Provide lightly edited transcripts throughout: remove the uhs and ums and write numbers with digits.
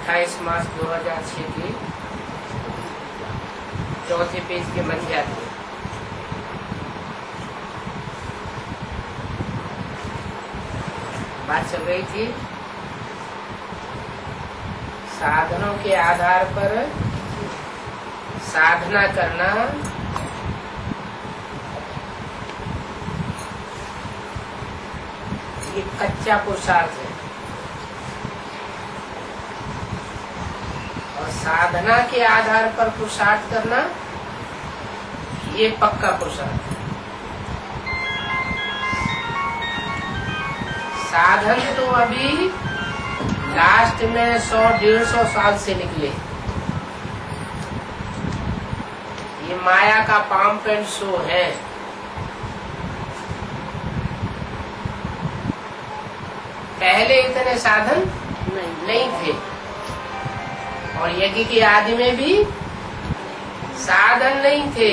28 मार्च 2006 के चौथे पेज के मन जाते बात चल रही थी साधनों के आधार पर साधना करना ये कच्चा पुरुषार्थ है और साधना के आधार पर पुरुषार्थ करना ये पक्का पुरुषार्थ है। साधन तो अभी लास्ट में 100-150 साल से निकले। ये माया का पाम्प एंड शो है। पहले इतने साधन नहीं थे और यज्ञ के आदि में भी साधन नहीं थे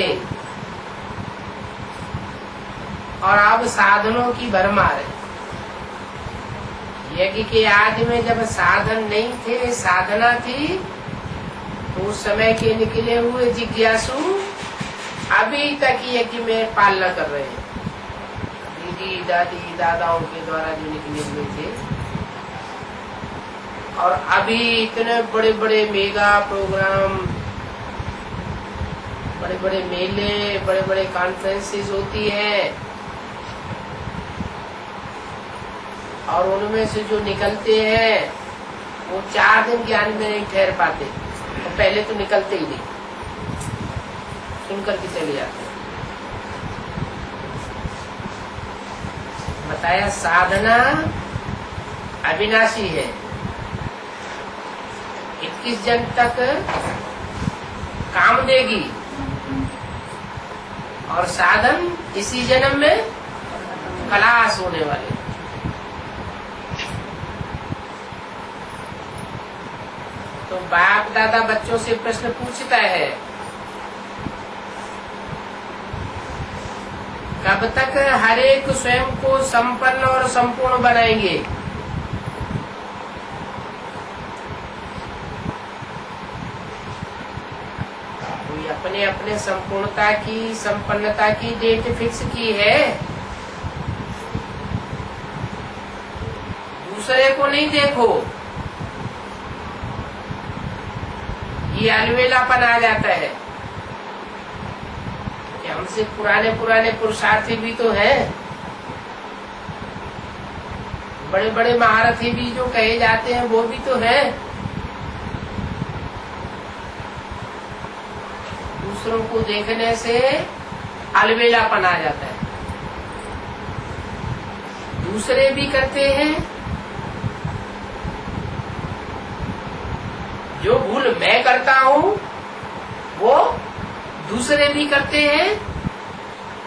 और अब साधनों की भरमार है। यज्ञ के आदि में जब साधन नहीं थे, साधना थी, तो उस समय के निकले हुए जिज्ञासु अभी तक यज्ञ में पालना कर रहे हैं। दीदी दादी दादाओं के द्वारा जो निकले हुए थे और अभी इतने बड़े बड़े मेगा प्रोग्राम, बड़े बड़े मेले, बड़े बड़े कॉन्फ्रेंसेस होती है और उनमें से जो निकलते हैं वो 4 दिन ज्ञान में नहीं ठहर पाते और पहले तो निकलते ही नहीं, सुनकर के चले जाते। बताया साधना अविनाशी है, 21 जन तक काम देगी और साधन इसी जन्म में खलास होने वाले। तो बाप दादा बच्चों से प्रश्न पूछता है कब तक हर एक स्वयं को संपन्न और संपूर्ण बनाएंगे। कोई अपने अपने संपूर्णता की संपन्नता की डेट फिक्स की है, दूसरे को नहीं देखो। ये अलवेलापन आ जाता है कि हमसे पुराने पुराने पुरुषार्थी भी तो हैं, बड़े बड़े महारथी भी जो कहे जाते हैं वो भी तो हैं। दूसरों को देखने से अलवेलापन आ जाता है। दूसरे भी करते हैं, जो भूल मैं करता हूँ वो दूसरे भी करते हैं,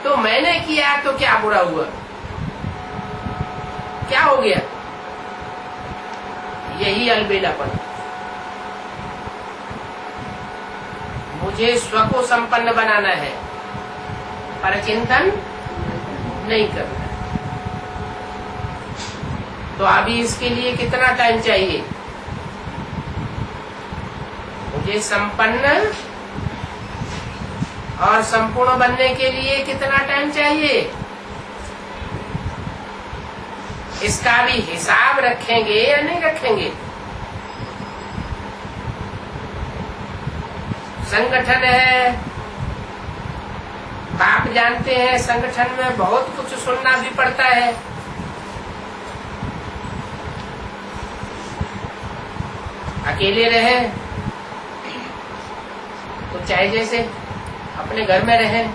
तो मैंने किया तो क्या बुरा हुआ, क्या हो गया? यही अलबेलापन। मुझे स्व को संपन्न बनाना है, पर चिंतन नहीं करना। तो अभी इसके लिए कितना टाइम चाहिए? मुझे संपन्न और संपूर्ण बनने के लिए कितना टाइम चाहिए? इसका भी हिसाब रखेंगे या नहीं रखेंगे? संगठन है, आप जानते हैं संगठन में बहुत कुछ सुनना भी पड़ता है। अकेले रहे तो चाहे जैसे अपने घर में रहें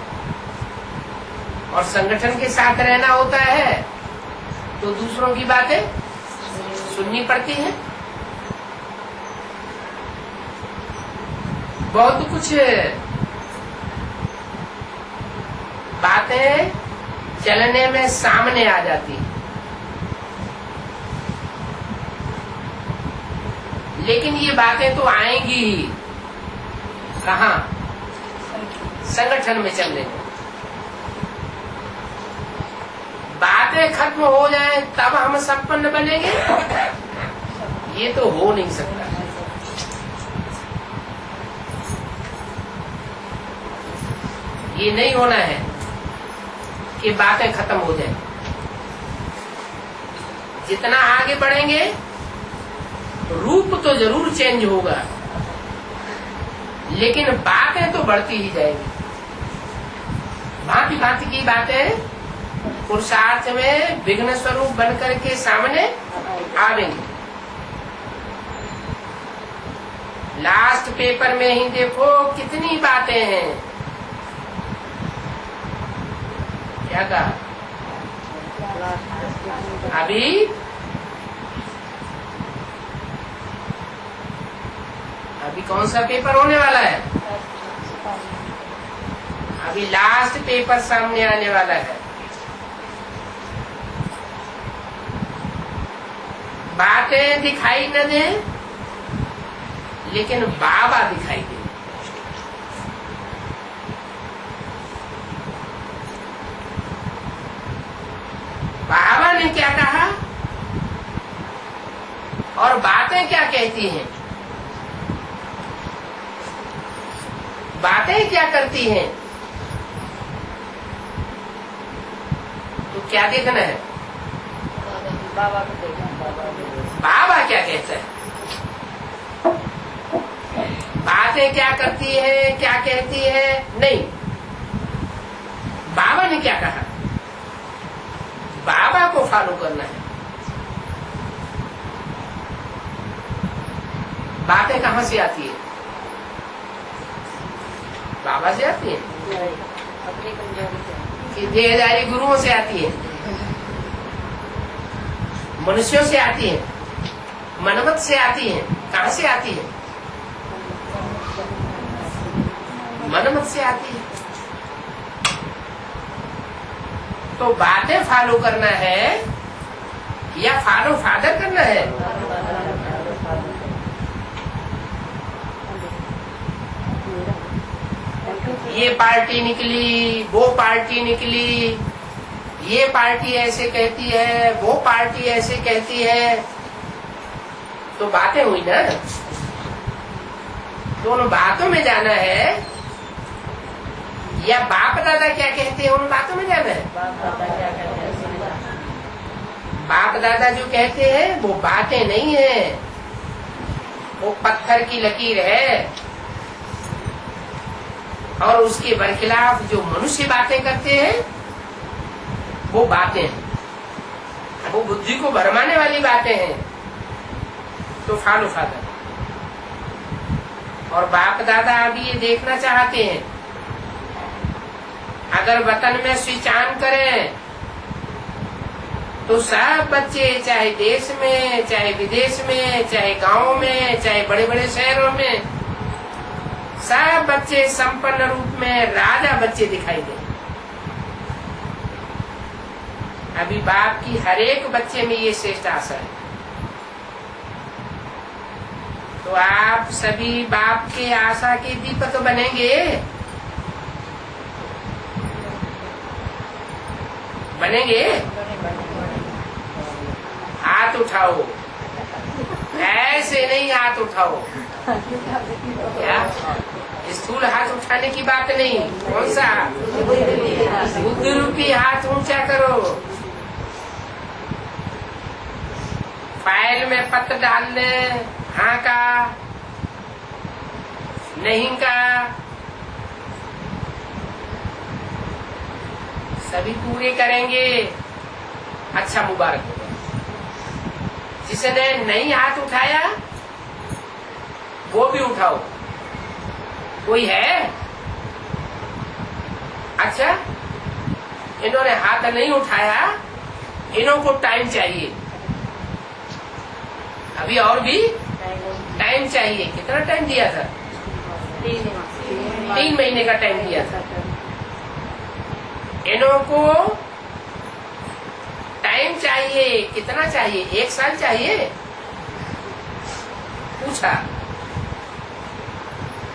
और संगठन के साथ रहना होता है तो दूसरों की बातें सुननी पड़ती हैं। बहुत कुछ बातें चलने में सामने आ जाती है, लेकिन ये बातें तो आएंगी ही कहाँ? संगठन में चलने में। बातें खत्म हो जाए तब हम संपन्न बनेंगे, ये तो हो नहीं सकता। ये नहीं होना है कि बातें खत्म हो जाए। जितना आगे बढ़ेंगे रूप तो जरूर चेंज होगा, लेकिन बातें तो बढ़ती ही जाएंगी। भांति भांति की बातें पुरुषार्थ में विघ्न स्वरूप बनकर के सामने आवेंगी। लास्ट पेपर में ही देखो कितनी बातें हैं। क्या कहा? अभी कौन सा पेपर होने वाला है? अभी लास्ट पेपर सामने आने वाला है। बातें दिखाई न दे, लेकिन बाबा दिखाई दे। बाबा ने क्या कहा और बातें क्या कहती हैं, बातें क्या करती हैं, तो क्या देखना है? बाबा को देखना। बाबा क्या कहता है, बातें क्या करती है, क्या कहती है, नहीं। बाबा ने क्या कहा, बाबा को फॉलो करना है। बातें कहाँ से आती है? बाबा से आती है अपनी कमजोरी से, कि देहधारी गुरुओं से आती है, मनुष्यों से आती है, मनमत से आती है। कहाँ से आती है? मनमत से आती है। तो बातें फॉलो करना है या फॉलो फादर करना है? ये पार्टी निकली, वो पार्टी निकली, ये पार्टी ऐसे कहती है, वो पार्टी ऐसे कहती है, तो बातें हुई ना। तो उन बातों में जाना है या बाप दादा क्या कहते हैं उन बातों में जाना है? बाप दादा जो कहते हैं वो बातें नहीं है, वो पत्थर की लकीर है। और उसके बरखिलाफ जो मनुष्य बातें करते हैं वो बातें हैं, वो बुद्धि को भरमाने वाली बातें हैं। तो फॉलो फादर। और बाप दादा अभी ये देखना चाहते हैं, अगर वतन में स्विच ऑन करें तो सब बच्चे, चाहे देश में, चाहे विदेश में, चाहे गांव में, चाहे बड़े बड़े शहरों में, सब बच्चे संपन्न रूप में राजा बच्चे दिखाई दे। अभी बाप की हर एक बच्चे में ये श्रेष्ठ आशा है। तो आप सभी बाप के आशा के दीपक बनेंगे, बनेंगे। हाथ उठाओ, ऐसे नहीं हाथ उठाओ। क्या स्थूल हाथ उठाने की बात नहीं, कौन सा? बुद्धि रूपी हाथ ऊंचा करो। फाइल में पत्र डालने, हाँ का, नहीं का, सभी पूरे करेंगे। अच्छा, मुबारक। जिसने नहीं हाथ उठाया वो भी उठाओ। कोई है? अच्छा, इन्होंने हाथ नहीं उठाया, इन्हों को टाइम चाहिए। अभी और भी टाइम चाहिए। कितना टाइम दिया था? 3 महीने का टाइम दिया था। इन्हों को टाइम चाहिए। कितना चाहिए? 1 साल चाहिए? पूछा।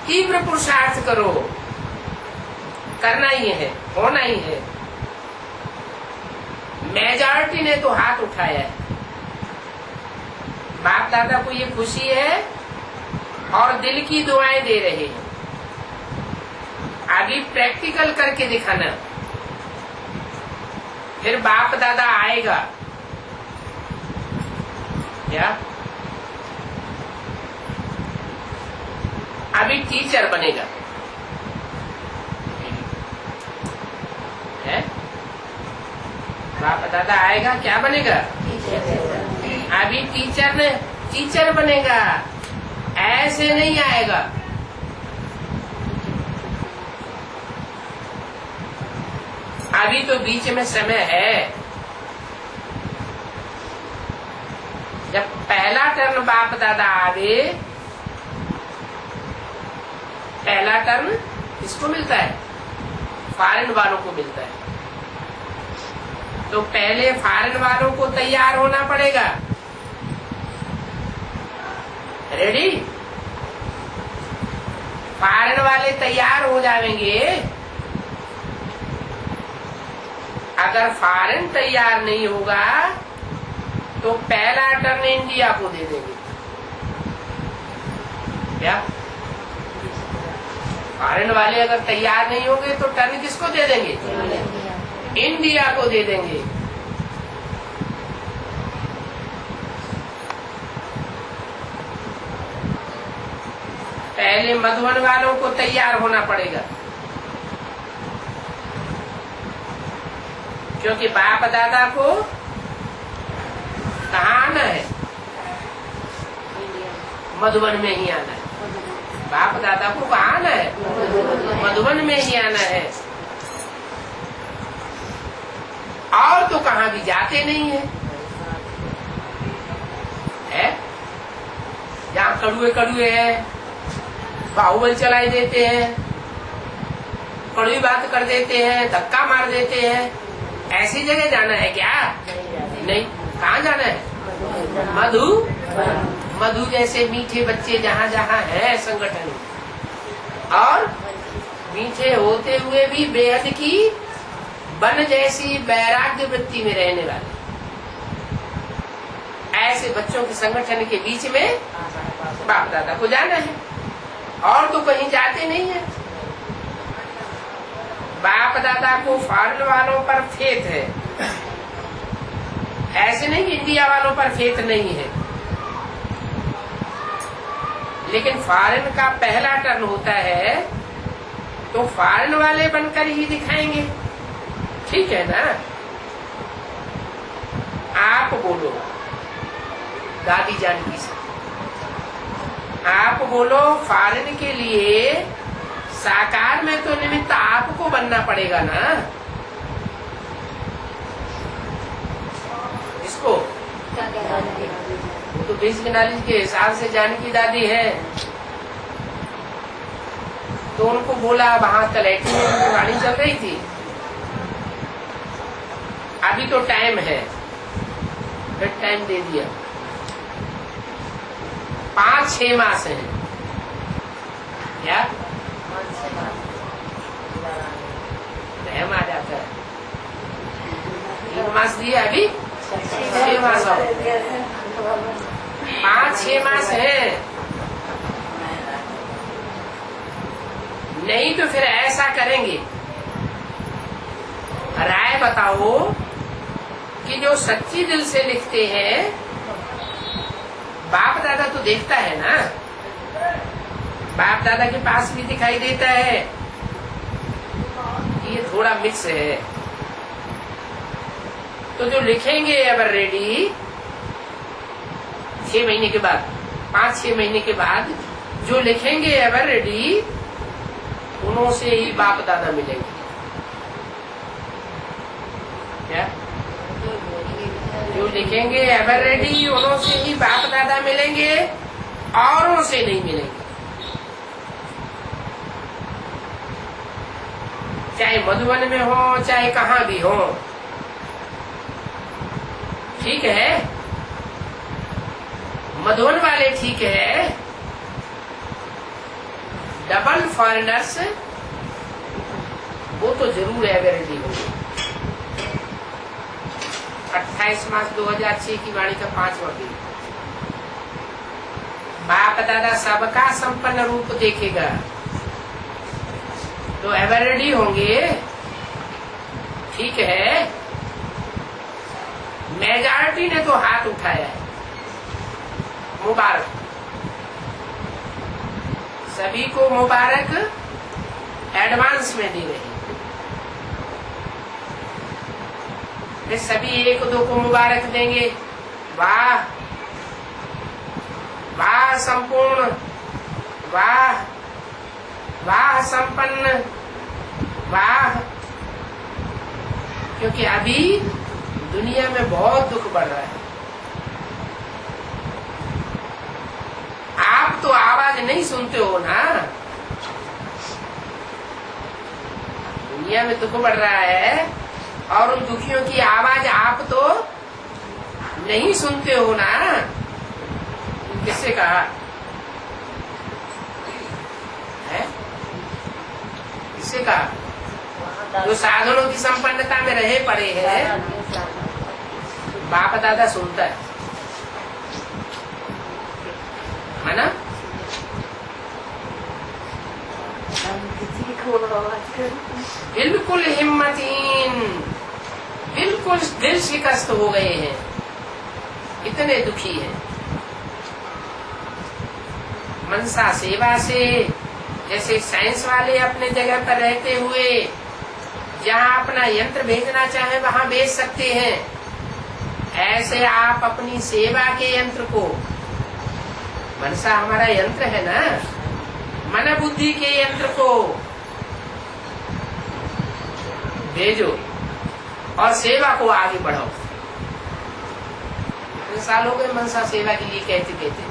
तीव्र पुरुषार्थ करो, करना ही है, होना ही है। मेजॉरिटी ने तो हाथ उठाया है। बाप दादा को ये खुशी है और दिल की दुआएं दे रहे हैं। अभी प्रैक्टिकल करके दिखाना, फिर बाप दादा आएगा क्या? अभी टीचर बनेगा है? बाप दादा आएगा क्या बनेगा? अभी टीचर बनेगा, ऐसे नहीं आएगा। अभी तो बीच में समय है। जब पहला टर्न बाप दादा आवे, पहला टर्न किसको मिलता है? फॉरेन वालों को मिलता है। तो पहले फॉरेन वालों को तैयार होना पड़ेगा। रेडी? फॉरेन वाले तैयार हो जाएंगे। अगर फॉरेन तैयार नहीं होगा तो पहला टर्न इंडिया को दे देंगे। क्या? फॉरेन वाले अगर तैयार नहीं होंगे तो टर्न किसको दे देंगे? इंडिया को दे देंगे। पहले मधुबन वालों को तैयार होना पड़ेगा, क्योंकि बाप दादा को कहाँ आना है? मधुबन में ही आना है। बाप दादा को कहाँ आना है? मधुबन में ही आना है। और तो कहाँ भी जाते नहीं है, जहाँ कड़ुए है बाहुबल चलाई देते हैं, कड़वी बात कर देते हैं, धक्का मार देते हैं। ऐसी जगह जाना है क्या? नहीं। कहाँ जाना है? मधु जैसे मीठे बच्चे जहाँ जहाँ है संगठन, और मीठे होते हुए भी बेहद की वन जैसी वैराग्य वृत्ति में रहने वाले ऐसे बच्चों के संगठन के बीच में बाप दादा को जाना है, और तो कहीं जाते नहीं है। बाप दादा को फॉरेन वालों पर फेथ है, ऐसे नहीं इंडिया वालों पर फेथ नहीं है। लेकिन फॉरेन का पहला टर्न होता है तो फॉरेन वाले बनकर ही दिखाएंगे, ठीक है ना? आप बोलो दादी जानकी से, आप बोलो फॉरेन के लिए साकार में तो निमित्त आपको बनना पड़ेगा ना। इसको वो तो बेसिक नॉलेज के हिसाब से जानकी दादी है, तो उनको बोला, वहां तलैटी में गाड़ी चल रही थी, अभी तो टाइम है, फिर टाइम दे दिया। 5-6 मास है क्या? टाइम आ जाता है। 1 मास दिया, अभी 6 मास और 5-6 मास है। नहीं तो फिर ऐसा करेंगे, राय बताओ कि जो सच्ची दिल से लिखते हैं, बाप दादा तो देखता है ना, बाप दादा के पास भी दिखाई देता है कि ये थोड़ा मिक्स है। तो जो लिखेंगे एवर रेडी 6 महीने के बाद, 5-6 महीने के बाद जो लिखेंगे एवर रेडी, उन्हों से ही बाप दादा मिलेंगे। क्या? जो लिखेंगे एवर रेडी, उन्हों से ही बाप दादा मिलेंगे, औरों से नहीं मिलेंगे। चाहे मधुबन में हो, चाहे कहाँ भी हो, ठीक है? मधुबन वाले ठीक है, डबल फॉरेनर्स वो तो जरूर एवरेडी होगी। 28 मार्च 2006 की वाणी का 5वां दिन। बाप दादा सबका संपन्न रूप देखेगा, तो एवरेडी होंगे, ठीक है। मेजॉरिटी ने तो हाथ उठाया है, मुबारक, सभी को मुबारक एडवांस में दे रहे हैं। सभी एक दो को मुबारक देंगे, वाह वाह संपूर्ण, वाह वाह संपन्न, वाह। क्योंकि अभी दुनिया में बहुत दुख बढ़ रहा है। आप तो आवाज नहीं सुनते हो ना, दुनिया में दुख बढ़ रहा है और उन दुखियों की आवाज आप तो नहीं सुनते हो ना। किससे कहा है? किससे कहा? जो साधनों की संपन्नता में रहे पड़े हैं, बाप दादा सुनता है ना। बिल्कुल हिम्मतहीन, बिल्कुल दिल शिकस्त हो गए हैं, इतने दुखी हैं। मनसा सेवा से जैसे साइंस वाले अपने जगह पर रहते हुए जहाँ अपना यंत्र भेजना चाहे वहाँ भेज सकते हैं, ऐसे आप अपनी सेवा के यंत्र को, मनसा हमारा यंत्र है ना, मन बुद्धि के यंत्र को भेजो और सेवा को आगे बढ़ाओ। इतने साल हो गए मनसा सेवा के लिए कहते कहते।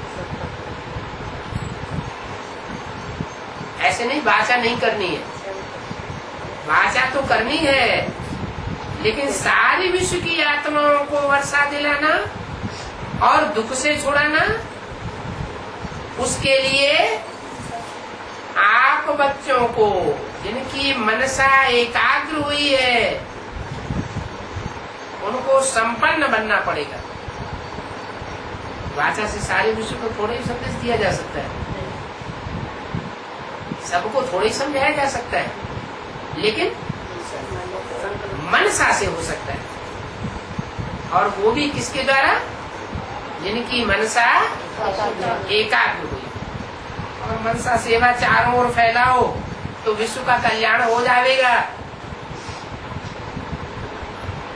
ऐसे नहीं, वाचा नहीं करनी है, वाचा तो करनी है, लेकिन सारी विश्व की आत्माओं को वर्षा दिलाना और दुख से छुड़ाना, उसके लिए आप बच्चों को जिनकी मनसा एकाग्र हुई है उनको संपन्न बनना पड़ेगा। वाचा से सारे विश्व को थोड़े ही संदेश दिया जा सकता है, सबको थोड़े ही समझाया जा सकता है, लेकिन मनसा से हो सकता है। और वो भी किसके द्वारा? जिनकी मनसा एकाग्र हुई। और मनसा सेवा चारों ओर फैलाओ तो विश्व का कल्याण हो जाएगा।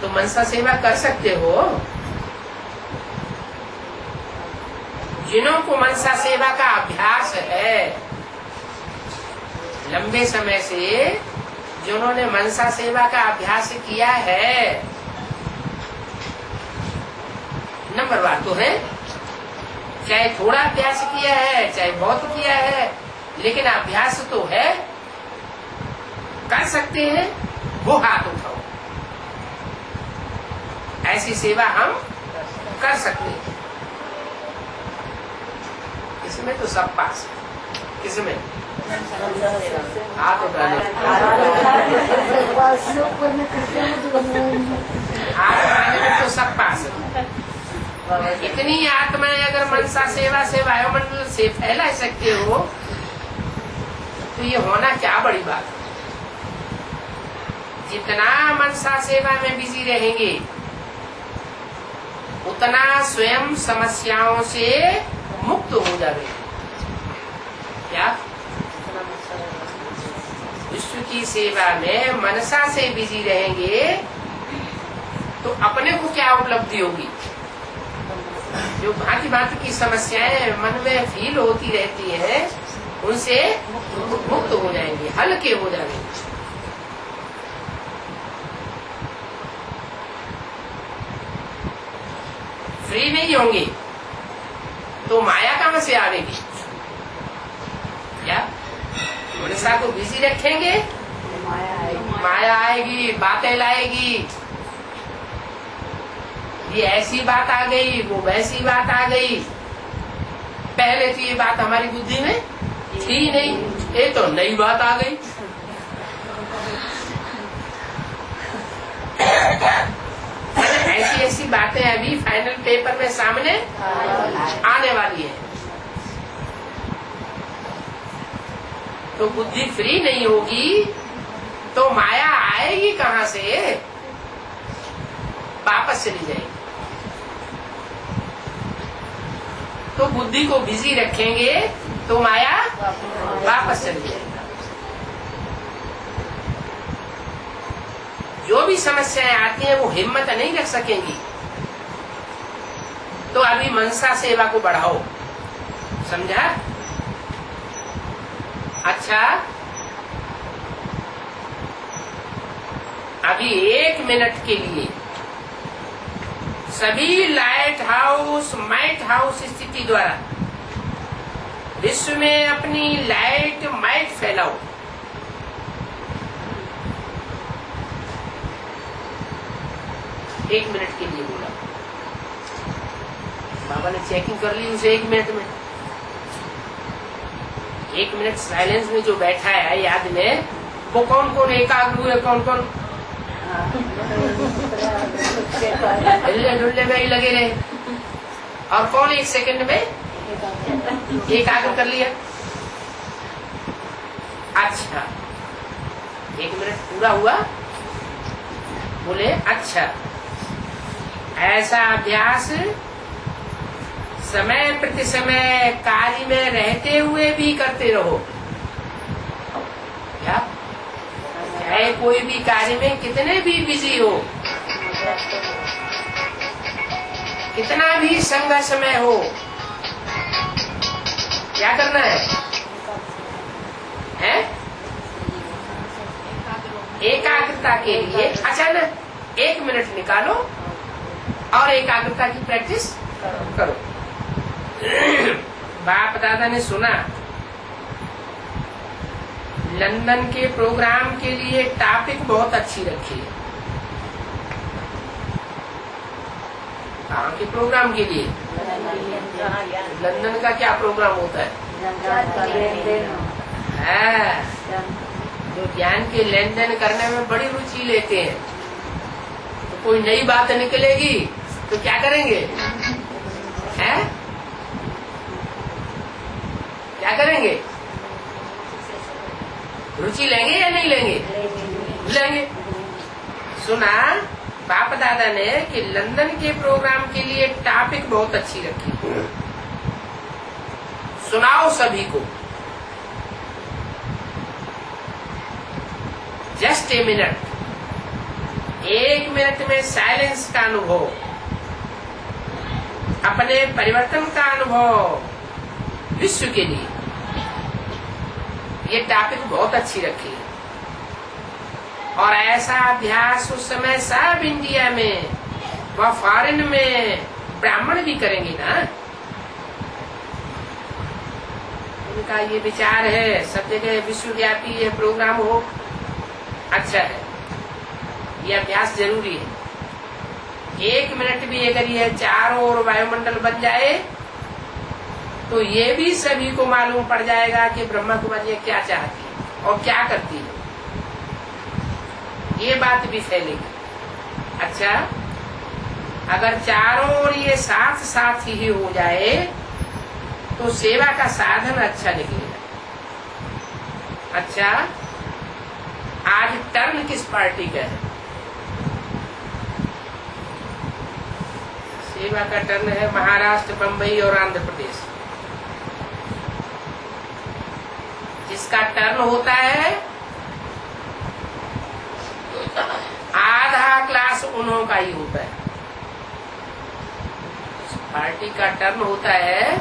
तो मनसा सेवा कर सकते हो। जिन्हों को मनसा सेवा का अभ्यास है, लंबे समय से जिन्होंने मनसा सेवा का अभ्यास किया है, नंबरवार तो है, चाहे थोड़ा अभ्यास किया है चाहे बहुत किया है, लेकिन अभ्यास तो है, कर सकते हैं, वो हाथ उठाओ। ऐसी सेवा हम कर सकते हैं। इसमें तो सब पास है। किसमें? हाथ उठाने में तो सब पास है। इतनी आत्माएं अगर मनसा सेवा से वायुमंडल से फैला सकते हो तो ये होना क्या बड़ी बात है। जितना मनसा सेवा में बिजी रहेंगे उतना स्वयं समस्याओं से मुक्त हो जाएंगे। क्या? विश्व की सेवा में मनसा से बिजी रहेंगे तो अपने को क्या उपलब्धि होगी? जो भांति भांति की समस्याएं मन में फील होती रहती है उनसे मुक्त हो जाएंगे, हल्के हो जाएंगे। फ्री नहीं होंगे तो माया कहां से आएगी? क्या मनसा को बिजी रखेंगे, माया आएगी, बातें लाएगी, ये ऐसी बात आ गई, वो वैसी बात आ गई। पहले तो ये बात हमारी बुद्धि में थी नहीं, ये तो नई बात आ गई। ऐसी ऐसी बातें अभी फाइनल पेपर में सामने आने वाली है। तो बुद्धि फ्री नहीं होगी तो माया आएगी कहाँ से? वापस चली जाएगी। तो बुद्धि को बिजी रखेंगे तो माया वापस चली जाएगी। जो भी समस्याएं आती हैं वो हिम्मत नहीं रख सकेंगी। तो अभी मनसा सेवा को बढ़ाओ, समझा? अच्छा, अभी 1 मिनट के लिए सभी लाइट हाउस माइट हाउस स्थिति द्वारा विश्व में अपनी लाइट माइट फैलाओ। एक मिनट के लिए बोला। बाबा ने चेकिंग कर ली उसे 1 मिनट में। 1 मिनट साइलेंस में जो बैठा है याद में, वो कौन कौन एकाग्र हुए, कौन कौन हिलने डुलने में ही लगे रहे, और कौन 1 सेकंड में एकाग्र कर लिया। अच्छा, 1 मिनट पूरा हुआ, बोले अच्छा, ऐसा अभ्यास समय प्रति समय कार्य में रहते हुए भी करते रहो। क्या? चाहे कोई भी कार्य में कितने भी बिजी हो, कितना भी संघर्ष में हो, क्या करना है? हैं? एकाग्रता के लिए अचानक 1 मिनट निकालो और एकाग्रता की प्रैक्टिस करो। बाप दादा ने सुना लंदन के प्रोग्राम के लिए टॉपिक बहुत अच्छी रखी है। कहाँ के प्रोग्राम के लिए? लंदन का क्या प्रोग्राम होता है? जो ज्ञान के लेन देन करने में बड़ी रुचि लेते हैं, तो कोई नई बात निकलेगी तो क्या करेंगे? हैं? क्या करेंगे? रुचि लेंगे या नहीं लेंगे? लेंगे। सुना बाप दादा ने कि लंदन के प्रोग्राम के लिए टॉपिक बहुत अच्छी रखी, सुनाओ सभी को। जस्ट ए मिनट, 1 मिनट में साइलेंस का अनुभव, अपने परिवर्तन का अनुभव विश्व के लिए, ये टॉपिक बहुत अच्छी रखी है। और ऐसा अभ्यास उस समय सब इंडिया में व फॉरेन में ब्राह्मण भी करेंगे ना। उनका ये विचार है सब जगह विश्वव्यापी ये प्रोग्राम हो, अच्छा है, ये अभ्यास जरूरी है। 1 मिनट भी अगर ये चारों ओर वायुमंडल बन जाए तो ये भी सभी को मालूम पड़ जाएगा कि ब्रह्मा कुमारी क्या चाहती है और क्या करती है, ये बात भी फैलेगी। अच्छा, अगर चारों ओर ये साथ साथ ही हो जाए तो सेवा का साधन अच्छा निकलेगा। अच्छा, आज टर्न किस पार्टी का है? सेवा का टर्न है महाराष्ट्र, बंबई और आंध्र प्रदेश। जिसका टर्न होता है आधा क्लास उन्हों का ही होता है। पार्टी का टर्न होता है,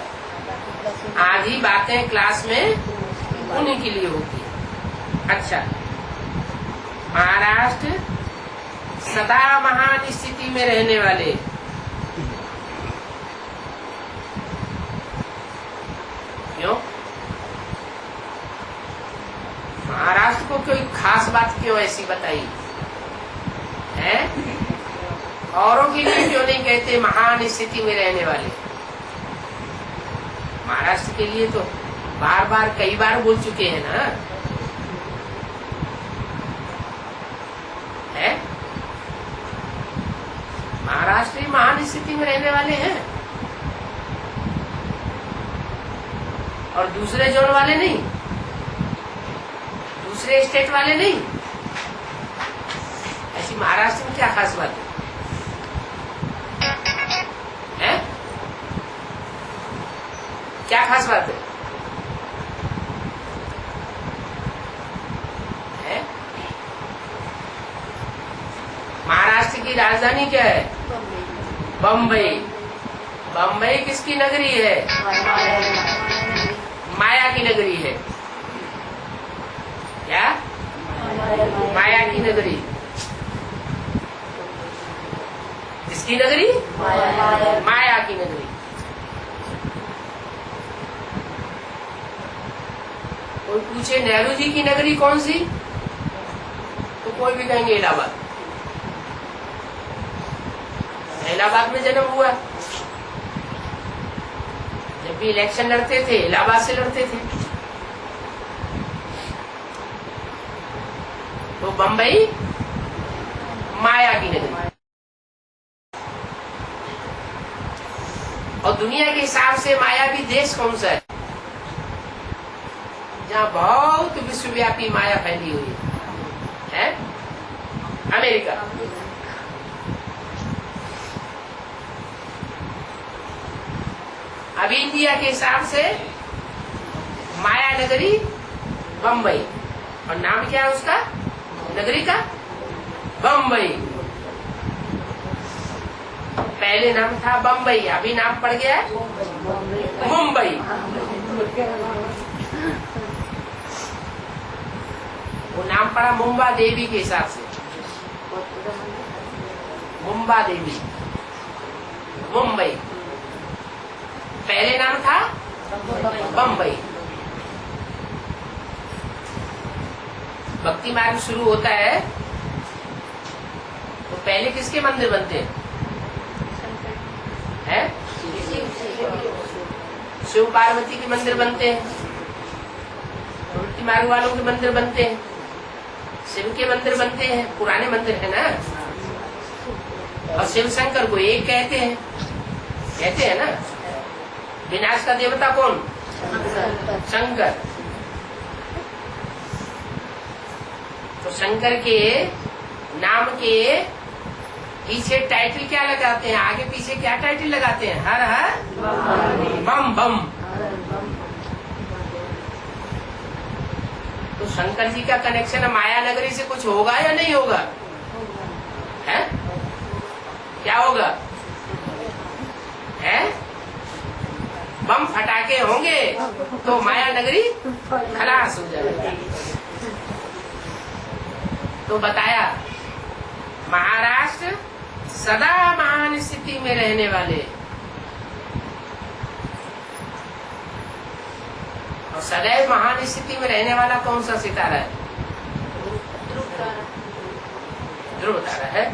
आधी बातें क्लास में उन्हीं के लिए होती है। अच्छा, महाराष्ट्र सदा महान स्थिति में रहने वाले, क्यों? महाराष्ट्र को कोई खास बात क्यों ऐसी बताई है? औरों के लिए क्यों नहीं कहते महान स्थिति में रहने वाले? महाराष्ट्र के लिए तो बार बार कई बार बोल चुके हैं ना, है? महाराष्ट्र महान स्थिति में रहने वाले हैं और दूसरे जोन वाले नहीं, दूसरे स्टेट वाले नहीं। महाराष्ट्र में क्या खास बात है? क्या खास बात है? महाराष्ट्र की राजधानी क्या है? बम्बई। बम्बई किसकी नगरी है? माया की नगरी है। क्या? माया की नगरी। किसकी नगरी? माया की नगरी। कोई पूछे नेहरू जी की नगरी कौन सी, तो कोई भी कहेंगे इलाहाबाद। इलाहाबाद में जन्म हुआ। जब भी इलेक्शन लड़ते थे इलाहाबाद से लड़ते थे। तो बम्बई माया की नगरी। और दुनिया के हिसाब से मायावी देश कौन सा है? जहाँ बहुत विश्वव्यापी माया फैली हुई है? अमेरिका। अभी इंडिया के हिसाब से माया नगरी बम्बई। और नाम क्या है उसका नगरी का? बम्बई। पहले नाम था बम्बई, अभी नाम पड़ गया है मुंबई। वो नाम पड़ा मुंबा देवी के हिसाब से। मुंबा देवी मुंबई। पहले नाम था बम्बई। भक्ति मार्ग शुरू होता है तो पहले किसके मंदिर बनते हैं? शिव पार्वती के मंदिर बनते हैं। भक्ति मार्ग वालों के मंदिर बनते हैं, शिव के मंदिर बनते हैं, पुराने मंदिर है ना। और शिव शंकर को एक कहते हैं ना। विनाश का देवता कौन? शंकर। तो शंकर के नाम के पीछे टाइटल क्या लगाते हैं? आगे पीछे क्या टाइटल लगाते हैं? हर हर बम बम। तो शंकर जी का कनेक्शन माया नगरी से कुछ होगा या नहीं होगा? है? क्या होगा? है? बम फटाके होंगे तो माया नगरी खलास हो जाएगी। तो बताया महाराष्ट्र सदा महान स्थिति में रहने वाले और सदैव महान स्थिति में रहने वाला कौन सा सितारा है? ध्रुव तारा है?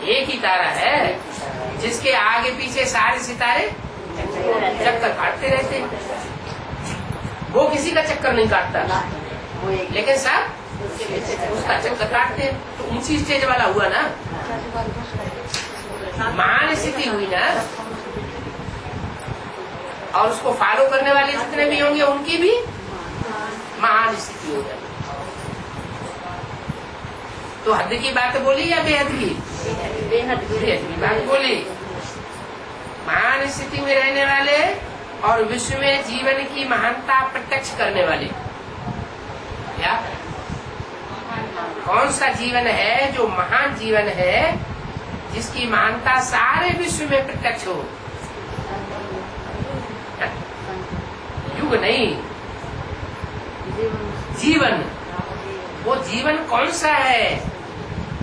एक ही तारा है जिसके आगे पीछे सारे सितारे चक्कर काटते रहते हैं। वो किसी का चक्कर नहीं काटता, लेकिन सब उसका चक्कर काटते हैं। तो ऊंची स्टेज वाला हुआ ना, महान स्थिति हुई ना। और उसको फॉलो करने वाले जितने भी होंगे उनकी भी महान स्थिति हो जाएगी। तो हद की बात बोली या बेहद की? बेहद की बात बोली। महान स्थिति में रहने वाले और विश्व में जीवन की महानता प्रत्यक्ष करने वाले। क्या कौन सा जीवन है जो महान जीवन है, जिसकी महानता सारे विश्व में प्रत्यक्ष हो? युग नहीं, जीवन। वो जीवन कौन सा है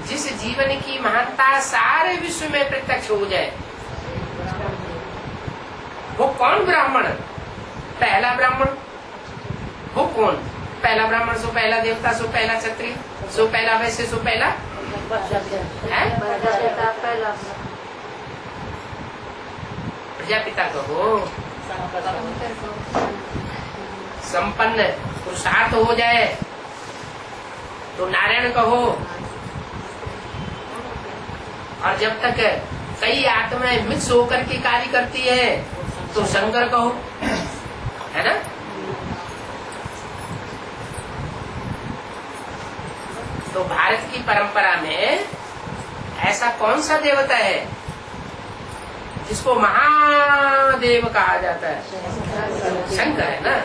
जिस जीवन की महानता सारे विश्व में प्रत्यक्ष हो जाए? वो कौन ब्राह्मण? पहला ब्राह्मण। वो कौन? पहला ब्राह्मण सो पहला देवता, सो पहला क्षत्रिय, सो पहला वैश्य, सो पहला प्रजापिता कहो। संपन्न पुरुषार्थ हो जाए तो नारायण कहो। और जब तक कई आत्माएं मिक्स होकर के कार्य करती है तो शंकर कहो, है ना। तो भारत की परंपरा में ऐसा कौन सा देवता है जिसको महादेव कहा जाता है? शंकर है ना।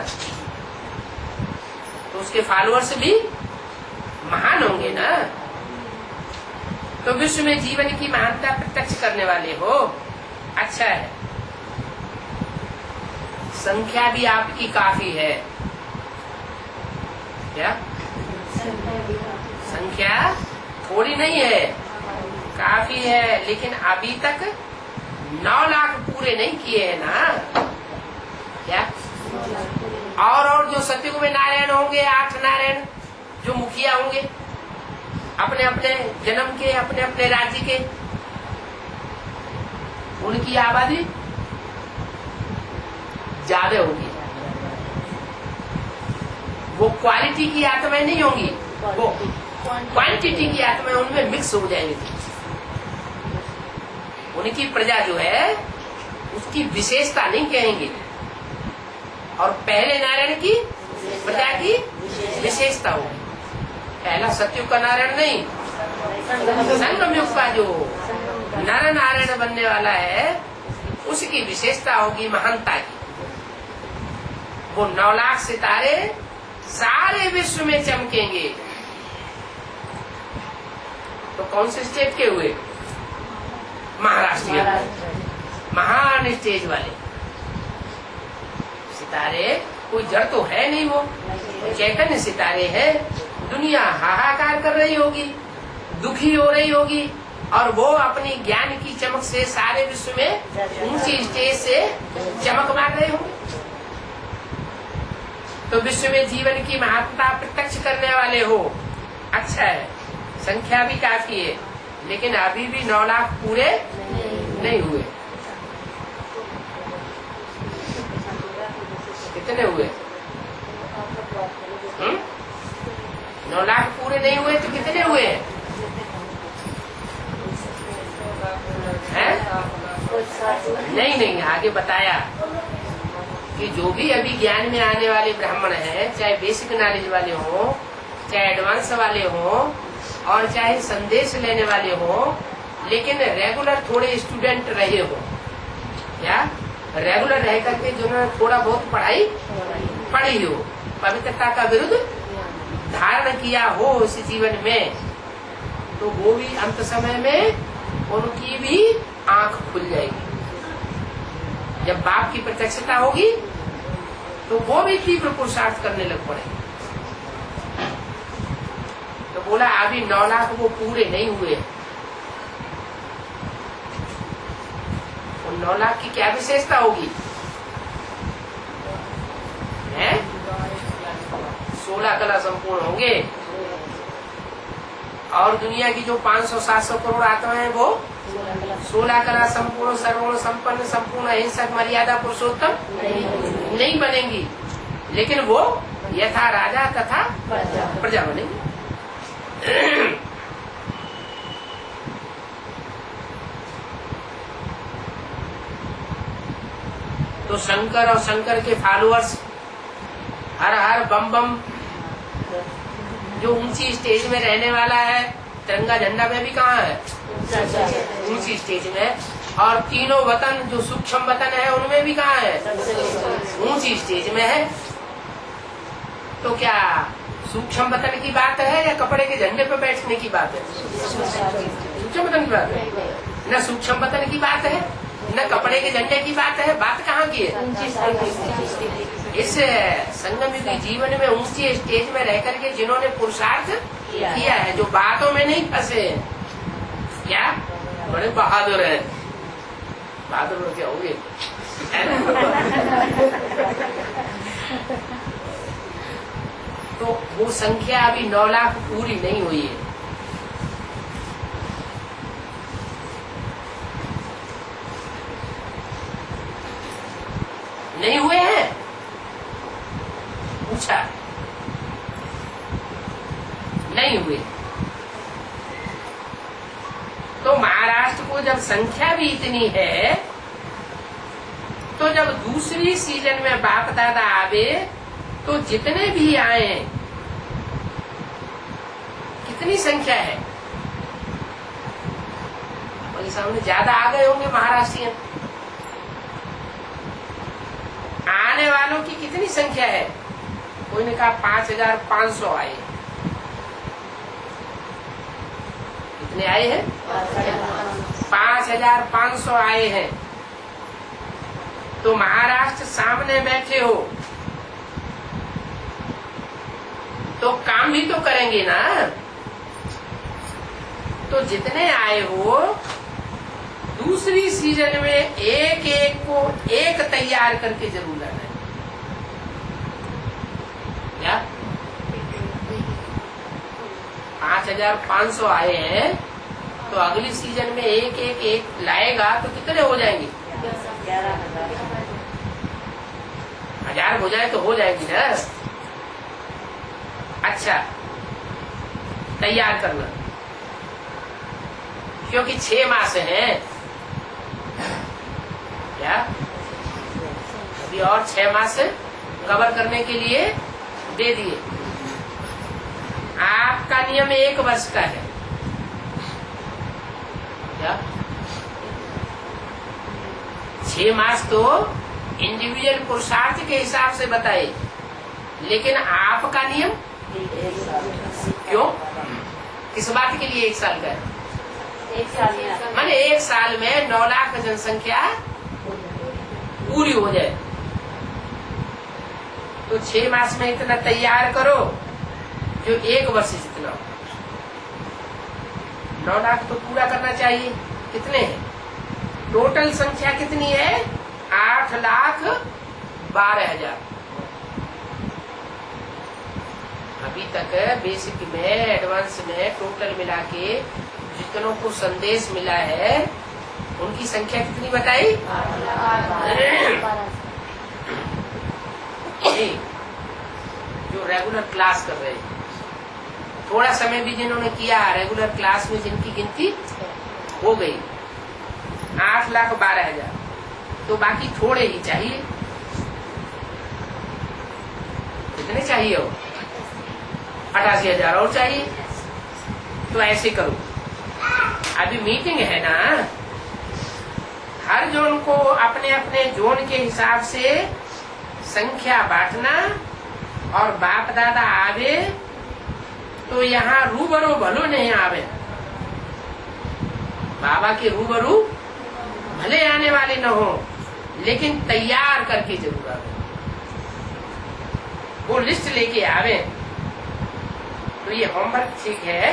तो उसके फॉलोअर्स भी महान होंगे ना। तो विश्व में जीवन की महानता प्रत्यक्ष करने वाले हो, अच्छा है। संख्या भी आपकी काफी है। क्या संख्या थोड़ी नहीं है, काफी है। लेकिन अभी तक 9 लाख पूरे नहीं किए हैं ना। क्या और जो सतयुग में नारायण होंगे, 8 नारायण जो मुखिया होंगे अपने अपने जन्म के, अपने अपने राज्य के, उनकी आबादी ज्यादा होगी। वो क्वालिटी की आत्माएं नहीं होंगी, वो क्वांटिटी की आत्माएं उनमें मिक्स हो जाएंगी। उनकी प्रजा जो है उसकी विशेषता नहीं कहेंगे, और पहले नारायण की प्रजा की विशेषता होगी। पहला सतयुग का नारायण नहीं, संगम युग का जो नर नारायण बनने वाला है उसकी विशेषता होगी महानता की। वो 9 लाख सितारे सारे विश्व में चमकेंगे। तो कौन से स्टेट के हुए? महाराष्ट्र के महान स्टेज वाले सितारे। कोई जड़ तो है नहीं, वो चैतन्य सितारे हैं। दुनिया हाहाकार कर रही होगी, दुखी हो रही होगी, और वो अपनी ज्ञान की चमक से सारे विश्व में ऊंची स्टेज से चमक मार रहे होंगे। तो विश्व में जीवन की महत्ता प्रत्यक्ष करने वाले हो, अच्छा है। संख्या भी काफी है, लेकिन अभी भी 9 लाख पूरे नहीं हुए। कितने हुए? 9 लाख पूरे नहीं हुए तो कितने हुए हैं? नहीं, आगे बताया कि जो भी अभी ज्ञान में आने वाले ब्राह्मण हैं, चाहे बेसिक नॉलेज वाले हो, चाहे एडवांस वाले हो, और चाहे संदेश लेने वाले हो, लेकिन रेगुलर थोड़े स्टूडेंट रहे हो, या रेगुलर रह करके जिन्होंने थोड़ा बहुत पढ़ाई पढ़ी हो, पवित्रता का विरुद्ध धारण किया हो इस जीवन में, तो वो भी अंत समय में उनकी भी आंख खुल जाएगी। जब बाप की प्रत्यक्षता होगी तो वो भी तीव्र पुरुषार्थ करने लग पड़े। तो बोला अभी 9 लाख वो पूरे नहीं हुए। उन 9 लाख की क्या विशेषता होगी? 16 कला संपूर्ण होंगे, और दुनिया की जो 500-700 करोड़ आत्माएं हैं वो 16 कला संपूर्ण, सर्वगुण संपन्न, संपूर्ण अहिंसक, मर्यादा पुरुषोत्तम नहीं बनेंगी, लेकिन वो यथा राजा तथा प्रजा बनेंगी। तो शंकर और शंकर के फॉलोअर्स हर हर बम बम जो ऊंची स्टेज में रहने वाला है, तिरंगा झंडा में भी कहाँ है? ऊंची स्टेज में। और तीनों वतन जो सूक्ष्म वतन है उनमें भी कहाँ है? ऊंची स्टेज में है। तो क्या सूक्ष्म वतन की बात है या कपड़े के झंडे पे बैठने की बात है? सूक्ष्म वतन की बात है। न सूक्ष्म वतन की बात है, न कपड़े के झंडे की बात है। बात कहाँ की है? इस संगम युग के जीवन में ऊंची स्टेज में रह करके जिन्होंने पुरुषार्थ किया है, जो बातों में नहीं फंसे, क्या बड़े बहादुर हैं। बहादुर क्या होंगे? तो वो संख्या अभी 9 लाख पूरी नहीं हुई है। नहीं हुए हैं? पूछा, नहीं हुए। तो महाराष्ट्र को जब संख्या भी इतनी है, तो जब दूसरी सीजन में बाप दादा आवे तो जितने भी आए, कितनी संख्या है? बोले सामने ज्यादा आ गए होंगे महाराष्ट्रियन। आने वालों की कितनी संख्या है? कोई ने कहा 5500 आए। कितने आए हैं? 5500 आए हैं। तो महाराष्ट्र सामने बैठे हो तो काम भी तो करेंगे ना। तो जितने आए हो दूसरी सीजन में एक एक को एक तैयार करके जरूर लाना है। क्या 5500 आए हैं तो अगली सीजन में एक एक एक लाएगा तो कितने हो जाएंगे? 1000 हो जाए तो हो जाएगी ना। अच्छा, तैयार करना, क्योंकि 6 मास हैं। क्या अभी और 6 मास कवर करने के लिए दे दिए। आपका नियम 1 वर्ष का है। क्या 6 मास तो इंडिविजुअल पुरुषार्थ के हिसाब से बताए, लेकिन आपका नियम क्यों? किस बात के लिए 1 साल का है? 1 साल में माने 1 साल में 9 लाख जनसंख्या पूरी हो जाए। तो 6 मास में इतना तैयार करो जो 1 वर्ष जितना हो। 9 लाख तो पूरा करना चाहिए। कितने हैं? टोटल संख्या कितनी है? 8,12,000। अभी तक बेसिक में, एडवांस में टोटल मिला के जितनों को संदेश मिला है उनकी संख्या कितनी बताई? जो रेगुलर क्लास कर रहे हैं, थोड़ा समय भी जिन्होंने किया रेगुलर क्लास में, जिनकी गिनती हो गई 8,12,000, तो बाकी थोड़े ही चाहिए। कितने चाहिए हो? 88,000 और चाहिए। तो ऐसे करो, अभी मीटिंग है ना, हर जोन को अपने अपने जोन के हिसाब से संख्या बांटना, और बाप दादा आवे तो यहाँ रूबरू भलो नहीं आवे। बाबा के रूबरू भले आने वाले न हो, लेकिन तैयार करके जरूर आवे। वो लिस्ट लेके आवे। तो ये होमवर्क ठीक है।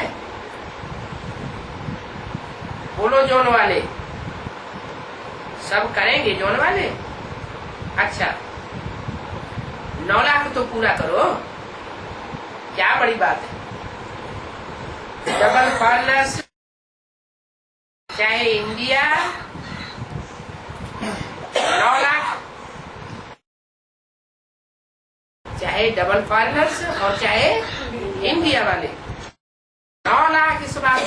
बोलो जोन वाले, सब करेंगे जोन वाले? अच्छा, 9 लाख तो पूरा करो, क्या बड़ी बात है। डबल पार्लर्स चाहे इंडिया 9 लाख, चाहे डबल पार्लर्स और चाहे इंडिया वाले 9 लाख इस बात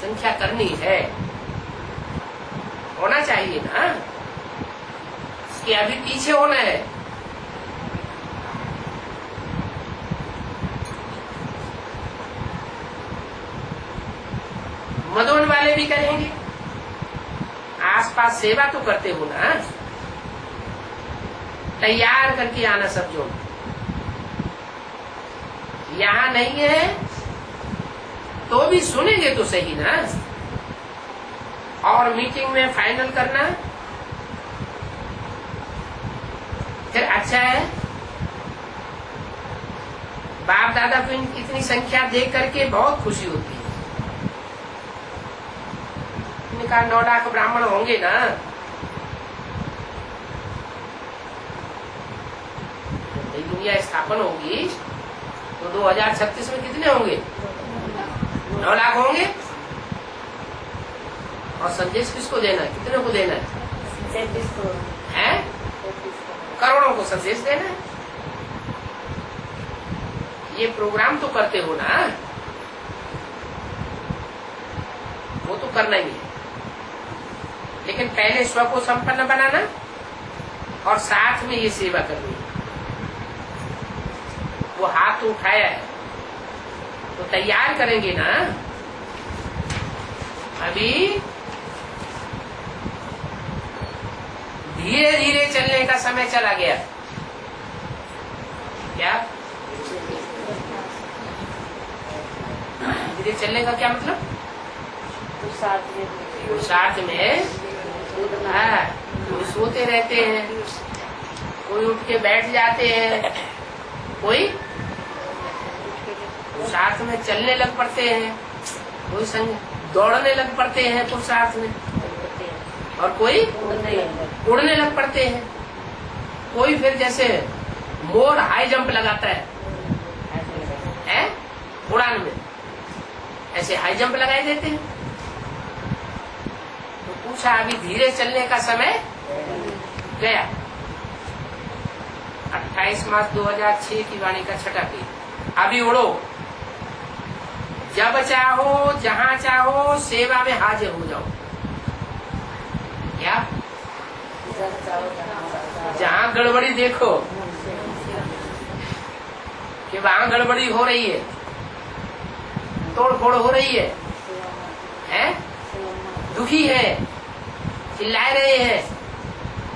संख्या करनी है। होना चाहिए ना कि अभी पीछे होना है। मदोन वाले भी करेंगे, आसपास सेवा तो करते हो ना। तैयार करके आना सब जो यहाँ नहीं है तो भी सुनेंगे तो सही ना। और मीटिंग में फाइनल करना फिर अच्छा है। बाप दादा को इतनी संख्या देख करके बहुत खुशी होती है। इनका 9 लाख ब्राह्मण होंगे ना, नई दुनिया स्थापन होगी तो 2036 में कितने होंगे? 9 लाख होंगे। और संदेश किसको देना है? कितने को देना है? करोड़ों को संदेश देना है। ये प्रोग्राम तो करते हो ना, वो तो करना ही है। लेकिन पहले स्व को संपन्न बनाना और साथ में ये सेवा करनी है। वो हाथ तो उठाया है तो तो तैयार करेंगे ना। अभी धीरे धीरे चलने का समय चला गया। क्या धीरे चलने का क्या मतलब? पुरुषार्थ में कोई सोते रहते हैं, कोई उठ के बैठ जाते हैं, कोई पुरुषार्थ में चलने लग पड़ते हैं, कोई संग दौड़ने लग पड़ते हैं पुरुषार्थ में, और कोई उड़ने लग पड़ते हैं। कोई फिर जैसे मोर हाई जंप लगाता है उड़ान में, ऐसे हाई जंप लगाए देते हैं। तो पूछा अभी धीरे चलने का समय गया। 28 मार्च 2006 की वाणी का छठा पेज। अभी उड़ो, जब चाहो जहां चाहो सेवा में हाजिर हो जाओ। क्या? जहां गड़बड़ी देखो कि वहां गड़बड़ी हो रही है, तोड़ फोड़ हो रही है, दुखी है, चिल्ला रहे हैं,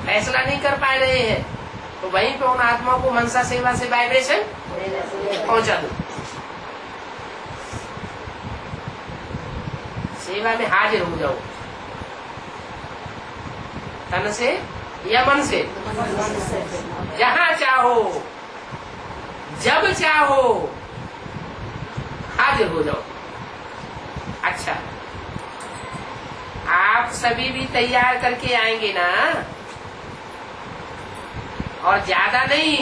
फैसला नहीं कर पा रहे हैं, तो वहीं पे उन आत्माओं को मनसा सेवा से वाइब्रेशन पहुंचा दो। सेवा में हाजिर हो जाओ, तन से या मन से, जहां चाहो जब चाहो हाजिर हो जाओ। अच्छा, आप सभी भी तैयार करके आएंगे ना, और ज्यादा नहीं,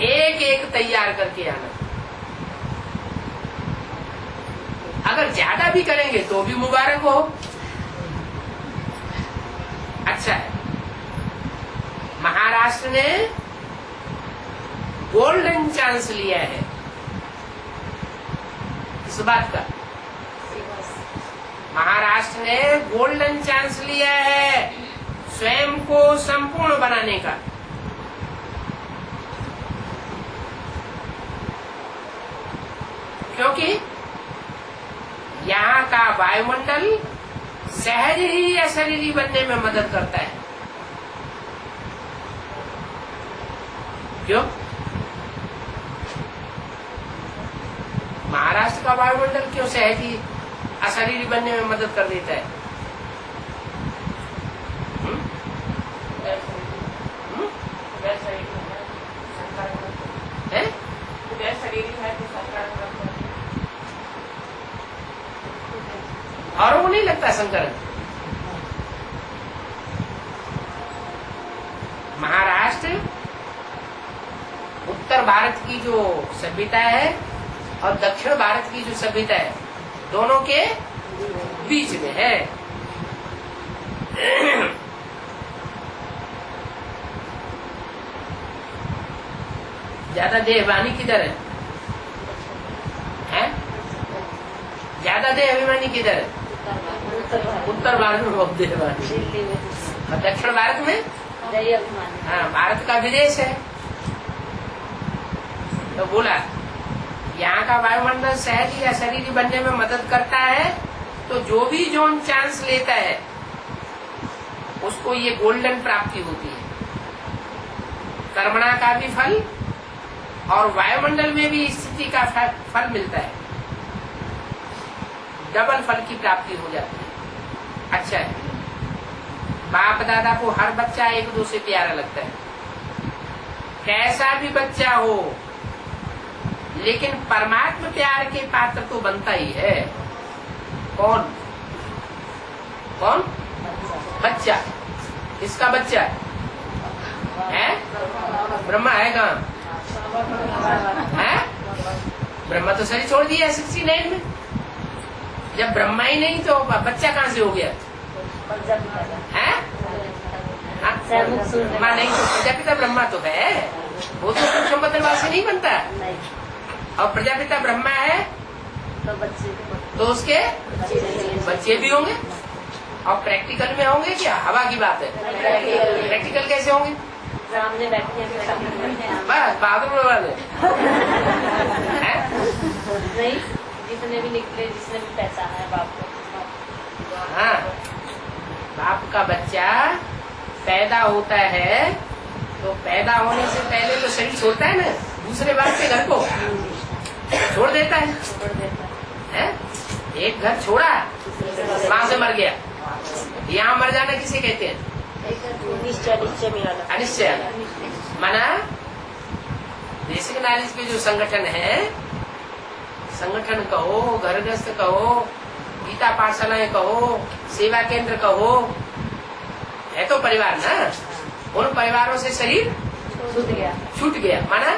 एक एक तैयार करके आना। अगर ज्यादा भी करेंगे तो भी मुबारक हो। अच्छा है, महाराष्ट्र ने गोल्डन चांस लिया है इस बात का। महाराष्ट्र ने गोल्डन चांस लिया है स्वयं को संपूर्ण बनाने का। क्योंकि यहाँ का वायुमंडल सहज ही अशरीरी बनने में मदद करता है। क्यों? महाराष्ट्र का वायुमंडल क्यों सहज ही अशरीरी बनने में मदद कर देता है? और वो नहीं लगता संकरण। महाराष्ट्र उत्तर भारत की जो सभ्यता है और दक्षिण भारत की जो सभ्यता है, दोनों के बीच में है। ज्यादा देहवानी किधर है? ज्यादा देहाभिमानी किधर है? उत्तर भारत में बहुत देहवानी, और दक्षिण भारत में हाँ, भारत का विदेश है। तो बोला यहाँ का वायुमंडल सहज या शरीर बनने में मदद करता है, तो जो भी जोन चांस लेता है उसको ये गोल्डन प्राप्ति होती है। कर्मणा का भी फल और वायुमंडल में भी स्थिति का फल मिलता है, डबल फल की प्राप्ति हो जाती है। अच्छा है, बाप दादा को हर बच्चा एक दो से प्यारा लगता है, कैसा भी बच्चा हो, लेकिन परमात्मा प्यार के पात्र तो बनता ही है। कौन? कौन? बच्चा। किसका बच्चा है? ब्रह्मा है कहाँ? है? ब्रह्मा तो शरीर छोड़ दिया 69 में। जब ब्रह्मा ही नहीं तो बच्चा कहाँ से हो गया? है? ब्रह्मा नहीं तो प्रजापिता ब्रह्मा तो है, वो तो सूक्ष्म बदलवास से नहीं बनता। और प्रजापिता ब्रह्मा है तो उसके बच्चे भी होंगे, और प्रैक्टिकल में होंगे क्या? हवा की बात है, प्रैक्टिकल कैसे होंगे? सामने बैठे हैं बस बहादुर वाले हैं? नहीं, जितने भी निकले, जिसने भी पहचाना है बाप को। हाँ, बाप का बच्चा पैदा होता है तो पैदा होने से पहले तो शरीर छोड़ता है ना, दूसरे बाप के घर को छोड़ देता है, एक घर छोड़ा वहां से मर गया। यहाँ मर जाना किसे कहते हैं? अनिश्चय। माना बेसिक नॉलेज के जो संगठन है, संगठन कहो, घर गृहस्थ कहो, गीता पाठशालाएं कहो, सेवा केंद्र कहो, है तो परिवार ना। उन परिवारों से शरीर छूट गया, माना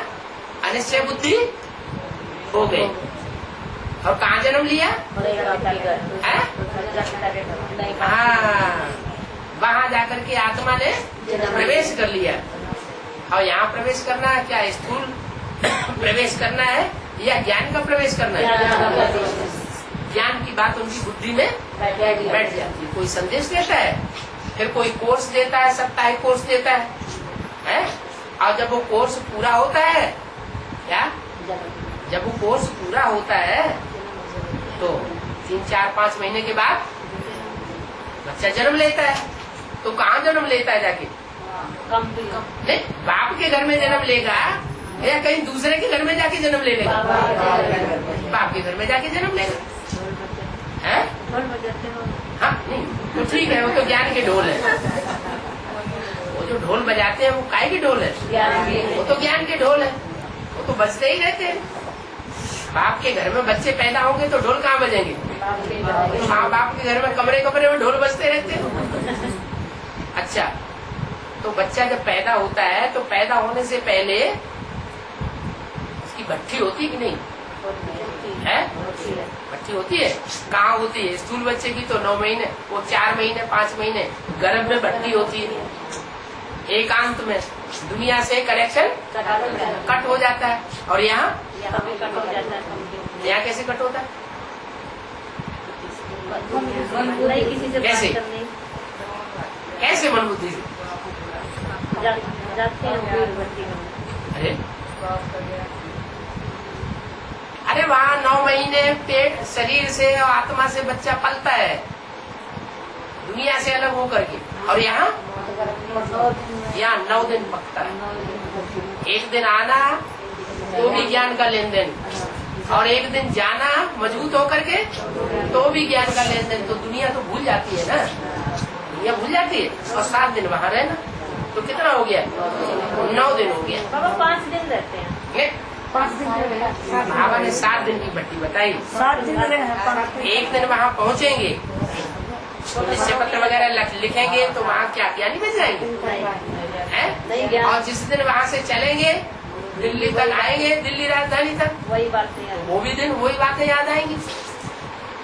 अनिश्चय बुद्धि हो गई। और कहाँ जन्म लिया? हाँ, वहाँ जाकर के आत्मा ने प्रवेश कर लिया। और यहाँ प्रवेश करना है क्या? स्थूल प्रवेश करना है या ज्ञान का प्रवेश करना है? ज्ञान की बात उनकी बुद्धि में बैठ जाती है। कोई संदेश देता है, फिर कोई कोर्स देता है, साप्ताहिक कोर्स देता है? और जब वो कोर्स पूरा होता है, क्या जब वो कोर्स पूरा होता है तो 3, 4, 5 महीने के बाद बच्चा जन्म लेता है। तो कहाँ जन्म लेता है जाके? नहीं, बाप के घर में जन्म लेगा या कहीं दूसरे के घर में जाके जन्म ले लेगा? बाप के घर में जाके जन्म लेगा। है? हाँ, नहीं तो ठीक है, वो तो ज्ञान के ढोल है। वो जो ढोल बजाते हैं वो काय के ढोल है? वो तो ज्ञान के ढोल है, वो तो बजते ही रहते हैं। बाप के घर में बच्चे पैदा होंगे तो ढोल कहाँ बजेंगे? हाँ, बाप के घर में कमरे कमरे में ढोल बजते रहते हैं। अच्छा, तो बच्चा जब पैदा होता है तो पैदा होने से पहले उसकी भट्ठी होती कि नहीं है? भट्ठी होती है। कहाँ होती है? स्थूल बच्चे की तो 9 महीने, वो 4 महीने 5 महीने गर्भ में भट्ठी होती है। एकांत में दुनिया से कनेक्शन कट हो जाता है। और यहाँ कैसे कट होता है? कैसे कैसे मन बुद्धि से अरे वहाँ 9 महीने पेट शरीर से और आत्मा से बच्चा पलता है, दुनिया से अलग होकर के। और यहाँ 9 दिन पकता है। एक दिन आना तो भी ज्ञान का लेन देन, और एक दिन जाना मजबूत होकर के तो भी ज्ञान का लेन देन। तो दुनिया तो भूल जाती है ना, दुनिया भूल जाती है। और 7 दिन वहाँ रहना, तो कितना हो गया? 9 दिन हो गया। बाबा 5 दिन रहते हैं। 5 दिन बाबा ने 7 दिन की भट्टी बताई। 7 दिन एक दिन वहाँ पहुँचेंगे तो निश्चय पत्र वगैरह लिखेंगे तो वहाँ क्या ज्ञानी बन जाएंगे? और जिस दिन वहाँ से चलेंगे दिल्ली तक आएंगे, दिल्ली राजधानी तक, वही बातें वो भी दिन वही बातें याद आएंगी।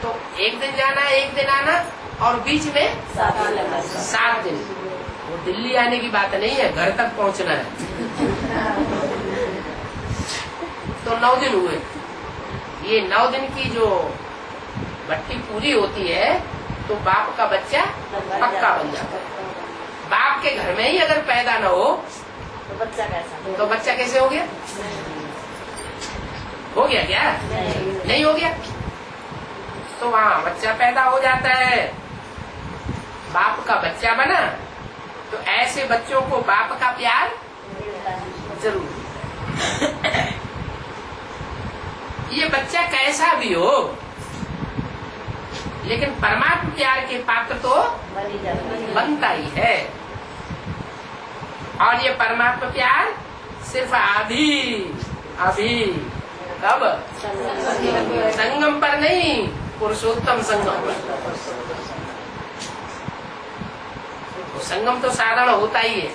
तो एक दिन जाना, एक दिन आना, और बीच में 7 दिन। वो दिल्ली आने की बात नहीं है, घर तक पहुँचना है। तो 9 दिन हुए। ये 9 दिन की जो भट्टी पूरी होती है तो बाप का बच्चा पक्का बन जाता है। बाप के घर में ही अगर पैदा न हो तो बच्चा कैसे हो गया? हो गया क्या? नहीं हो गया। तो वहाँ बच्चा पैदा हो जाता है, बाप का बच्चा बना। तो ऐसे बच्चों को बाप का प्यार जरूर। ये बच्चा कैसा भी हो, लेकिन परमात्मा प्यार के पात्र तो बनता ही है। और ये परमात्मा प्यार सिर्फ अभी कब? संगम पर नहीं, पुरुषोत्तम संगम पर। संगम तो साधारण होता ही है,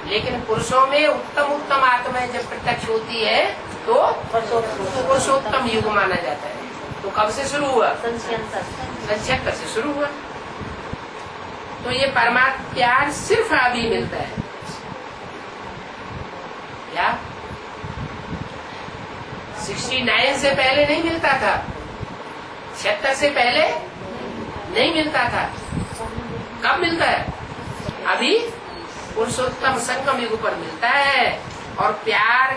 लेकिन पुरुषों में उत्तम आत्माएं जब प्रत्यक्ष होती है तो पुरुषोत्तम युग माना जाता है। तो कब से शुरू हुआ? 76 से शुरू हुआ। तो ये परमात्मा प्यार सिर्फ अभी मिलता है। क्या 69 से पहले नहीं मिलता था? 76 से पहले नहीं मिलता था। कब मिलता है? अभी पुरुषोत्तम संगम युग पर मिलता है। और प्यार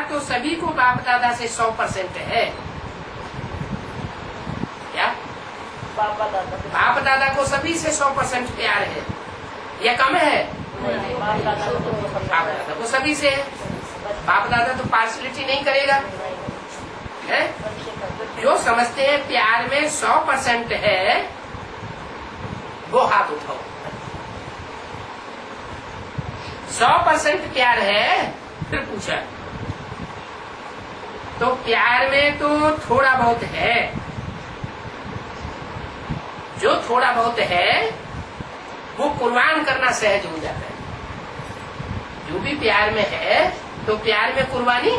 तो सभी को बाप दादा से 100% है। क्या बाप दादा को सभी से 100% प्यार है या कम है? बाप दादा को सभी से है। बाप दादा तो पार्शलिटी नहीं करेगा है? जो समझते हैं प्यार में 100% है वो हाथ उठाओ। 100% प्यार है? फिर पूछा तो प्यार में तो थोड़ा बहुत है। जो थोड़ा बहुत है वो कुर्बान करना सहज हो जाता है। जो भी प्यार में है तो प्यार में कुर्बानी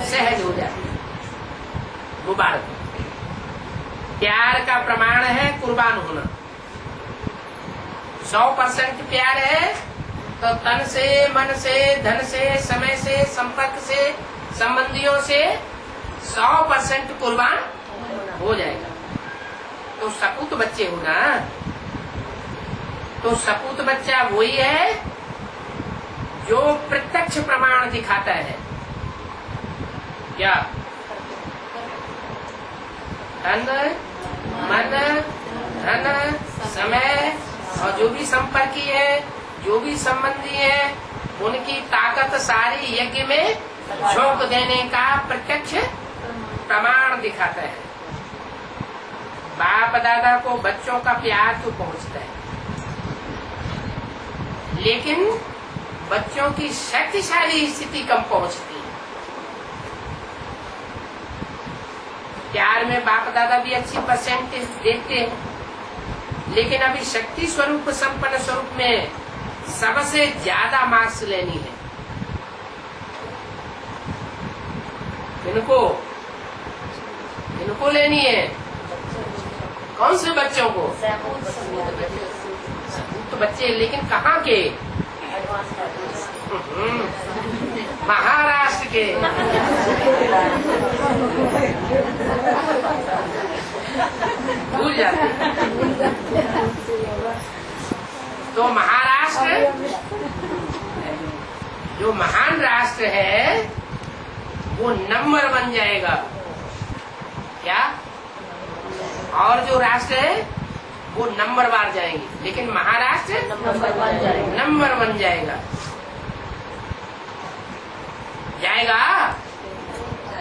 सहज हो जाती है। मुबारक। प्यार का प्रमाण है कुर्बान होना। 100% प्यार है तो तन से, मन से, धन से, समय से, संपर्क से, संबंधियों से 100% कुर्बान हो जाएगा। तो सपूत बच्चे हो ना, तो सपूत बच्चा वही है जो प्रत्यक्ष प्रमाण दिखाता है। क्या? तन, मन, धन, समय और जो भी संपर्की है, जो भी संबंधी है, उनकी ताकत सारी यज्ञ में झोंक देने का प्रत्यक्ष प्रमाण दिखाता है। बाप दादा को बच्चों का प्यार तो पहुंचता है, लेकिन बच्चों की शक्तिशाली स्थिति कम पहुंचती है। प्यार में बाप दादा भी अच्छी परसेंटेज देते हैं, लेकिन अभी शक्ति स्वरूप संपन्न स्वरूप में सबसे ज्यादा मार्क्स लेनी है। इनको लेनी है। कौन से बच्चों को? तो बच्चे, लेकिन कहाँ के? महाराष्ट्र के। भूल जाते। तो महाराष्ट्र जो महान राष्ट्र है वो नंबर 1 जाएगा। क्या? और जो राष्ट्र है वो नंबरवार जाएंगे, लेकिन महाराष्ट्र नंबर 1 जाएगा। जाएगा?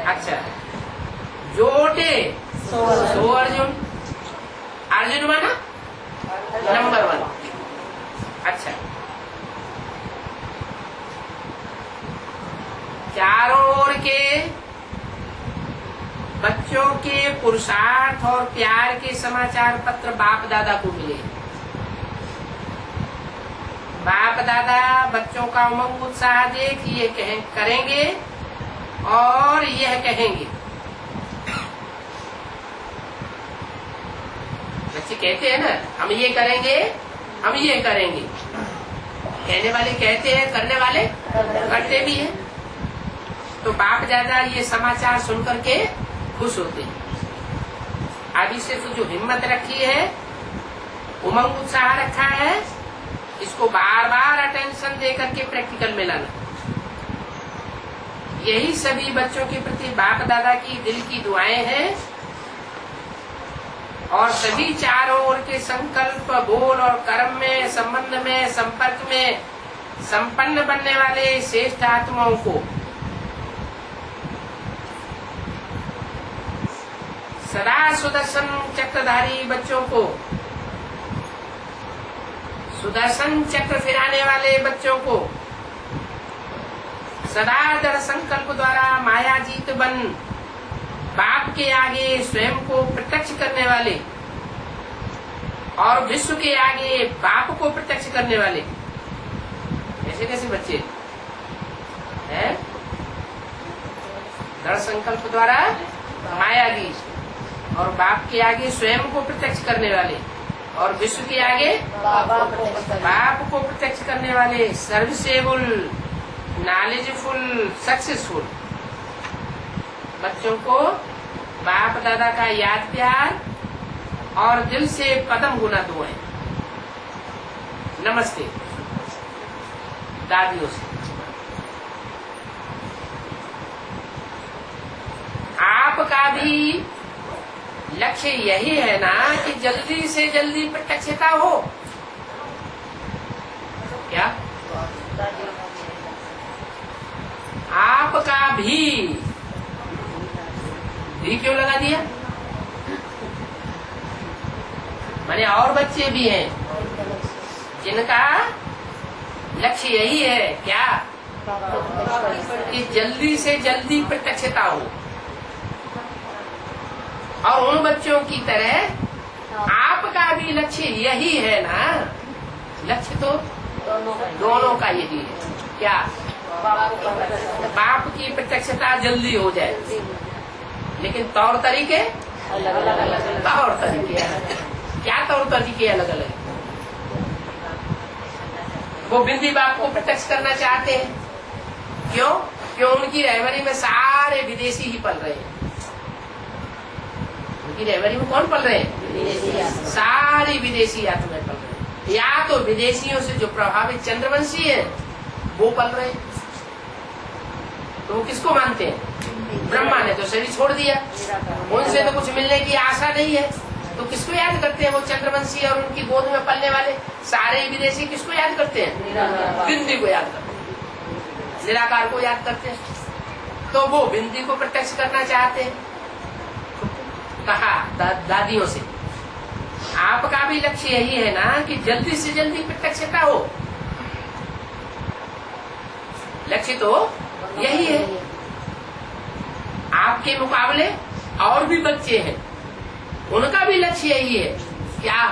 अच्छा। जोटे सो अर्जुन, अर्जुन माना नंबर 1। अच्छा, चारों ओर के बच्चों के पुरुषार्थ और प्यार के समाचार पत्र बाप दादा को मिले। बाप दादा बच्चों का उमंग उत्साह देख ये करेंगे और यह कहेंगे। बच्चे कहते हैं ना, हम ये करेंगे, हम ये करेंगे। कहने वाले कहते हैं, करने वाले करते भी हैं। तो बाप दादा ये समाचार सुन करके खुश होते हैं। अभी से तो जो हिम्मत रखी है, उमंग उत्साह रखा है, इसको बार बार अटेंशन दे करके प्रैक्टिकल में लाना। यही सभी बच्चों के प्रति बाप दादा की दिल की दुआएं हैं। और सभी चारों ओर के संकल्प, बोल और कर्म में, संबंध में, संपर्क में संपन्न बनने वाले श्रेष्ठ आत्माओं को सदा सुदर्शन चक्रधारी बच्चों को, सुदर्शन चक्र फिराने वाले बच्चों को, सदा दृढ़ संकल्प द्वारा मायाजीत बन बाप के आगे स्वयं को प्रत्यक्ष करने वाले और विश्व के आगे बाप को प्रत्यक्ष करने वाले ऐसे कैसे बच्चे हैं? दृढ़ संकल्प द्वारा मायाधीश और बाप के आगे स्वयं को प्रत्यक्ष करने वाले और विश्व के आगे बाप को प्रत्यक्ष करने वाले, सर्विसेबल, नॉलेजफुल, सक्सेसफुल बच्चों को बाप दादा का याद प्यार और दिल से पदम गुना दुआएं। नमस्ते। दादियों से। आपका भी लक्ष्य यही है ना कि जल्दी से जल्दी प्रत्यक्षता हो क्या? आपका भी क्यों लगा दिया? माने और बच्चे भी हैं जिनका लक्ष्य यही है क्या? कि जल्दी से जल्दी प्रत्यक्षता हो। और उन बच्चों की तरह आपका भी लक्ष्य यही है ना। लक्ष्य तो दोनों का यही है क्या? बाप की प्रत्यक्षता जल्दी हो जाए, लेकिन तौर तरीके अलग अलग। तौर तरीके क्या? तौर तरीके अलग अलग। वो बिंदी बाप को प्रत्यक्ष करना चाहते हैं। क्यों? क्यों? उनकी रहबरी में सारे विदेशी ही पल रहे हैं। उनकी रहबरी में कौन पल रहे हैं? सारी विदेशी आत्माएं पल रहे हैं। या तो विदेशियों से जो प्रभावित चंद्रवंशी है वो पल रहे हैं। तो वो किसको मानते हैं? ब्रह्मा ने तो शरीर छोड़ दिया, उनसे तो कुछ मिलने की आशा नहीं है, तो किसको याद करते हैं? वो चंद्रवंशी और उनकी गोद में पलने वाले सारे विदेशी किसको याद करते हैं? बिंदी को याद करते हैं, निराकार को याद करते हैं। तो वो बिंदी को प्रत्यक्ष करना चाहते हैं। कहा दादियों से आपका भी लक्ष्य यही है ना कि जल्दी से जल्दी प्रत्यक्षता हो। लक्ष्य तो यही है। आपके मुकाबले और भी बच्चे हैं, उनका भी लक्ष्य यही है क्या?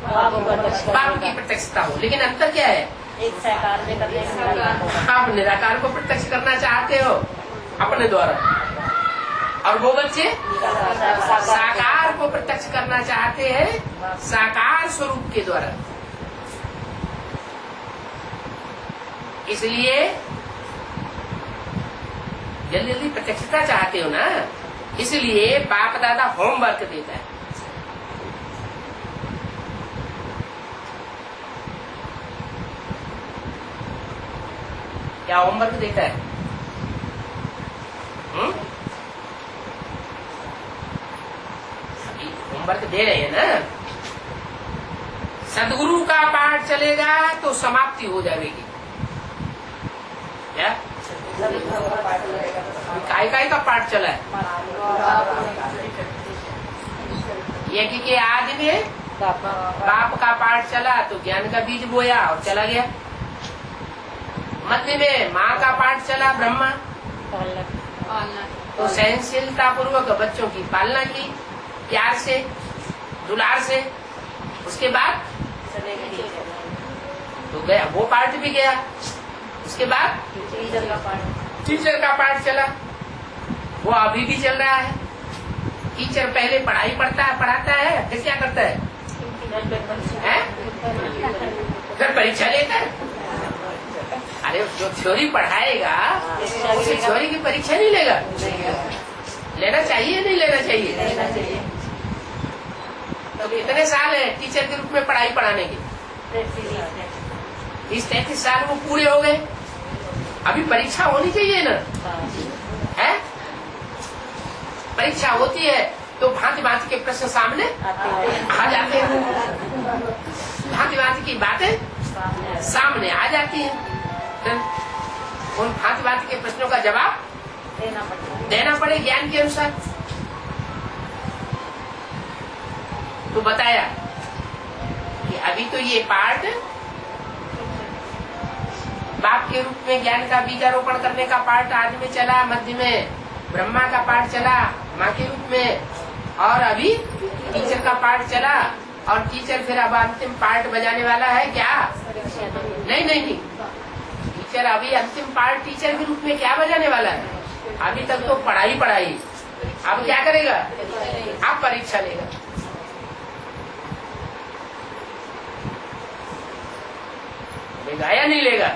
बाप की प्रत्यक्षता हो। लेकिन अंतर क्या है? एक साकार में करने आप निराकार को प्रत्यक्ष करना चाहते हो अपने द्वारा, और वो बच्चे साकार को प्रत्यक्ष करना चाहते हैं साकार स्वरूप के द्वारा। इसलिए जल्दी जल्दी प्रत्यक्षता चाहते हो ना, इसलिए बाप दादा होमवर्क देता है। क्या होमवर्क देता है? होमवर्क दे रहे हैं ना। सदगुरु का पाठ चलेगा तो समाप्ति हो जाएगी। क्या काय का पाठ चला है? ये कि आदि में बाप का पाठ चला तो ज्ञान का बीज बोया और चला गया। मध्य में माँ का पाठ चला ब्रह्मा, तो सहनशीलता पूर्वक बच्चों की पालना की, प्यार से दुलार से। उसके बाद तो गया वो पाठ भी गया। उसके बाद टीचर का पाठ चला, वो अभी भी चल रहा है। टीचर पहले पढ़ाई पढ़ाता है, फिर क्या करता है? फिर परीक्षा लेता है। अरे जो थ्योरी पढ़ाएगा उसे थ्योरी की परीक्षा नहीं लेगा? लेना चाहिए नहीं लेना चाहिए? तो कितने साल है टीचर के रूप में पढ़ाई पढ़ाने के? 30-33 साल वो पूरे हो गए। अभी परीक्षा होनी चाहिए ना, है? परीक्षा होती है तो भांति भांति के प्रश्न सामने आ जाते हैं, भांति भांति की बातें सामने आ जाती हैं। उन भांति भांति के प्रश्नों का जवाब देना पड़े ज्ञान के अनुसार। तो बताया कि अभी तो ये पाठ बाप के रूप में ज्ञान का बीजारोपण करने का पाठ आदि में चला, मध्य में ब्रह्मा का पाठ चला माँ के रूप में, और अभी टीचर का पाठ चला। और टीचर फिर अब अंतिम पार्ट बजाने वाला है क्या? नहीं, टीचर अभी अंतिम पार्ट टीचर के रूप में क्या बजाने वाला है? अभी तक तो पढ़ाई। अब क्या करेगा? अब परीक्षा लेगा। लेगा या नहीं लेगा?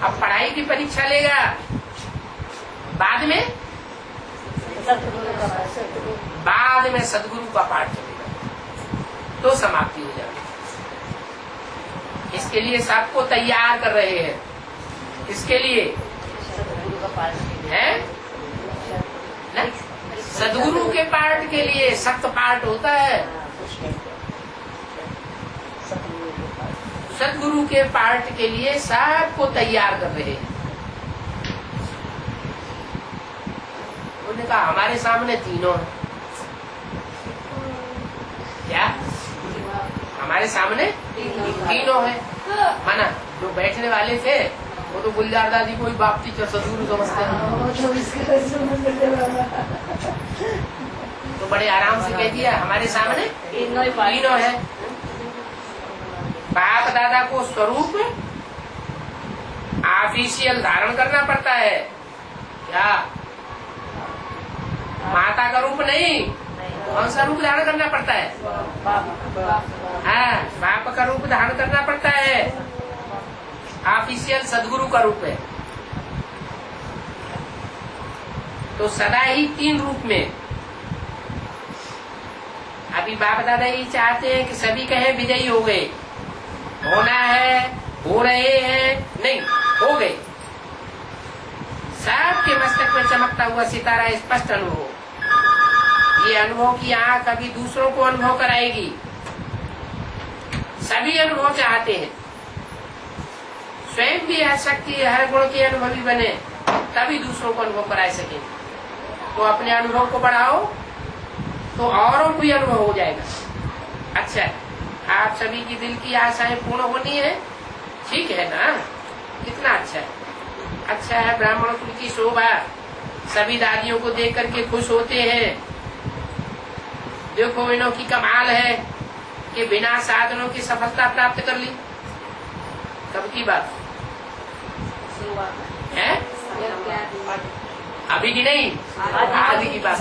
अब पढ़ाई की परीक्षा लेगा, बाद में सदगुरु का पाठ चलेगा, तो समाप्ति हो जाएगी। इसके लिए सबको तैयार कर रहे हैं। इसके लिए सदगुरु का पाठ है ना, सदगुरु के पाठ के लिए सख्त पाठ होता है। सदगुरु के पाठ के लिए सबको तैयार कर रहे हैं। उन्होंने कहा हमारे सामने तीनों हैं। क्या हमारे सामने तीनों हैं? माना जो बैठने वाले थे वो तो गुलजार दादी को ही बाप टीचर सदगुरु समझते हैं, तो बड़े आराम से कह दिया हमारे सामने तीनों है। बाप दादा को स्वरूप ऑफिशियल धारण करना पड़ता है। क्या माता का रूप नहीं, कौन सा रूप धारण करना पड़ता है? हाँ, बाप का रूप धारण करना पड़ता है। ऑफिशियल सदगुरु का रूप है। तो सदा ही तीन रूप में। अभी बाप दादा ही चाहते हैं कि सभी कहें विजयी हो गए। होना है, हो रहे हैं, नहीं हो गए। सबके मस्तक में चमकता हुआ सितारा स्पष्ट अनुभव। ये अनुभव की आंख अभी दूसरों को अनुभव कराएगी। सभी अनुभव चाहते हैं, स्वयं भी शक्ति हर गुण के अनुभवी बने, तभी दूसरों को अनुभव करा सकेंगे। तो अपने अनुभव को बढ़ाओ तो औरों को भी अनुभव हो जाएगा। अच्छा, आप सभी की दिल की आशाएं पूर्ण होनी है, ठीक है ना? कितना अच्छा है। अच्छा है, ब्राह्मण कुल की शोभा। सभी दादियों को देख करके खुश होते हैं। देखो इन्हों की कमाल है कि बिना साधनों की सफलता प्राप्त कर ली। कब की बात है? अभी की नहीं, आदि की बात।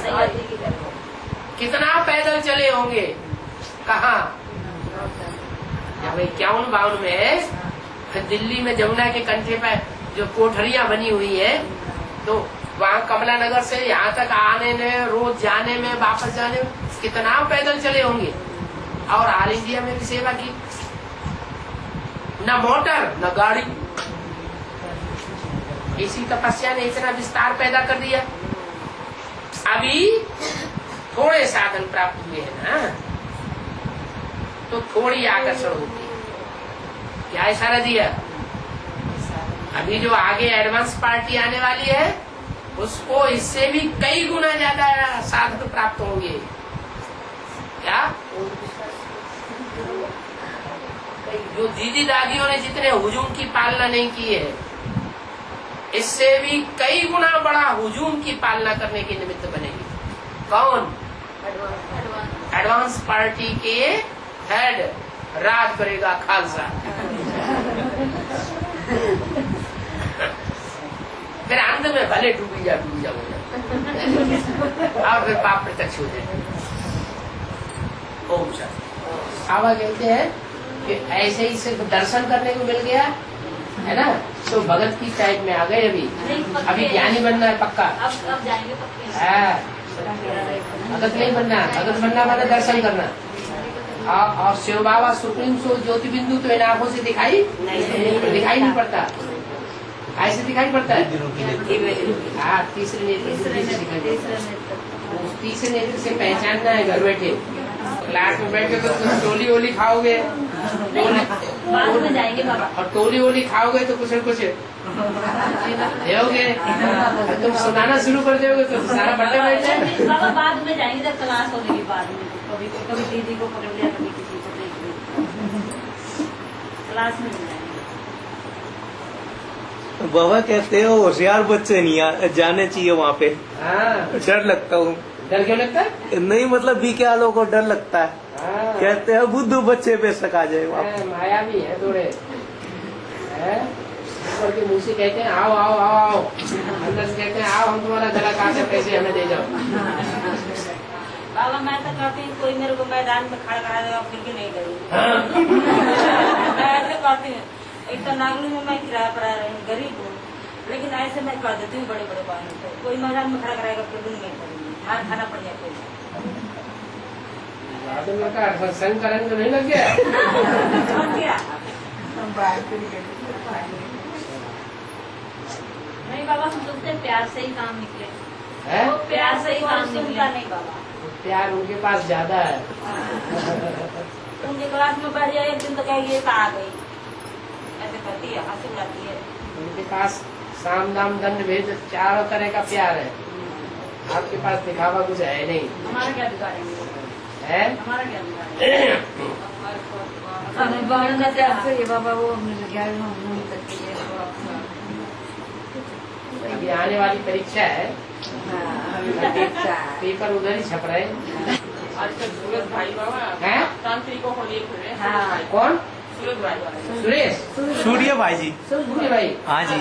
कितना पैदल चले होंगे, कहाँ? भाई 51 में दिल्ली में जमुना के कंठे पर जो कोठरियां बनी हुई है, तो वहाँ कमला नगर से यहाँ तक आने में, रोज जाने में, वापस जाने में कितना पैदल चले होंगे। और ऑल इंडिया में भी सेवा की, न मोटर न गाड़ी। इसी तपस्या ने इतना विस्तार पैदा कर दिया। अभी थोड़े साधन प्राप्त हुए हैं ना, तो थोड़ी आकर्षण होती है। क्या इशारा दिया? अभी जो आगे एडवांस पार्टी आने वाली है, उसको इससे भी कई गुना ज्यादा साधन प्राप्त होंगे। क्या जो दीदी दादियों ने जितने हुजूम की पालना नहीं की है, इससे भी कई गुना बड़ा हुजूम की पालना करने के निमित्त बनेगी। कौन? एडवांस पार्टी के हेड राज करेगा खालसा। फिर अंत में भले डूबी जा हो जाए और फिर पाप प्रत्यक्ष हो जाए। ओम शांति। बाबा कहते हैं कि ऐसे ही सिर्फ दर्शन करने को मिल गया है ना, तो भगत की टाइप में आ गए। अभी ज्ञानी बनना है पक्का। अब जाएंगे पक्के। भगत नहीं बनना, भगत बनना माने दर्शन करना। और शिव बाबा सुप्रीम सो ज्योति बिंदु तो इन आंखों से दिखाई नहीं पड़ता। ऐसे दिखाई पड़ता है। हाँ, तीसरे नेत्र से दिखाई पड़ता है। उस तीसरे नेत्र से पहचानना है। घर बैठे क्लास में बैठे तो टोली वोली खाओगे, बाद में जाएंगे बाबा। और टोली वोली खाओगे तो कुछ न कुछ दोगे। तुम सुनाना शुरू कर दोगे तो सारा बट्टा बैठ जाए। बाबा बाद में जाएंगे जब क्लास होने के बाद में। कभी दीदी को पकड़ लिया, कभी किसी को देख लिया। क्लास में जाएंगे। बाबा कहते हैं होशियार बच्चे नहीं जाने चाहिए वहाँ पे। डर लगता हूँ। डर क्यों लगता है? नहीं मतलब बीके वालों को डर लगता है। कहते हैं बुद्धू बच्चे पे शक आ जाए। माया भी है थोड़े। ऊपर के मुंह से कहते हैं आओ आओ आओ, अंदर से कहते हैं आओ हम तुम्हारा गला काट से पैसे हमें दे जाओ। बाबा मैं तो कहती हूँ कोई मेरे को मैदान में खड़ा करा देगा फिर भी नहीं करूँगी। मैं ऐसे कहती हूँ। एक तो नागलू में मैं किराया पर आ रही हूँ, गरीब हूँ, लेकिन ऐसे मैं कह देती हूँ बड़े बड़े बाहर को कोई मैदान में खड़ा कराएगा फिर भी नहीं करूँगी। हार खाना पड़ जाए कोई। संग करेंगे तो नहीं लग गया। नहीं बाबा, हम सोचते प्यार से ही काम निकले। है? वो प्यार से ही काम निकले। नहीं बाबा, प्यार उनके पास ज्यादा है। उनके क्लास में बैठ जाए एक दिन तो कहेगी ये आ गई, ऐसे करती है, हंसी जाती है। उनके पास साम दाम दंड भेद चारों तरह का प्यार है। आपके पास दिखावा कुछ है नहीं। हमारा क्या बिगाड़ेंगे? है? हमारा क्या बिगाड़ेंगे? बाबा वो अभी आने वाली परीक्षा है, पेपर उधर ही छप रहे हैं। आजकल सूरज भाई बाबा हैं? तांत्रिकों को लिए फिर कौन? सूरज भाई सुरेश? सूर्य भाई जी। सूर्य भाई? हाँ जी,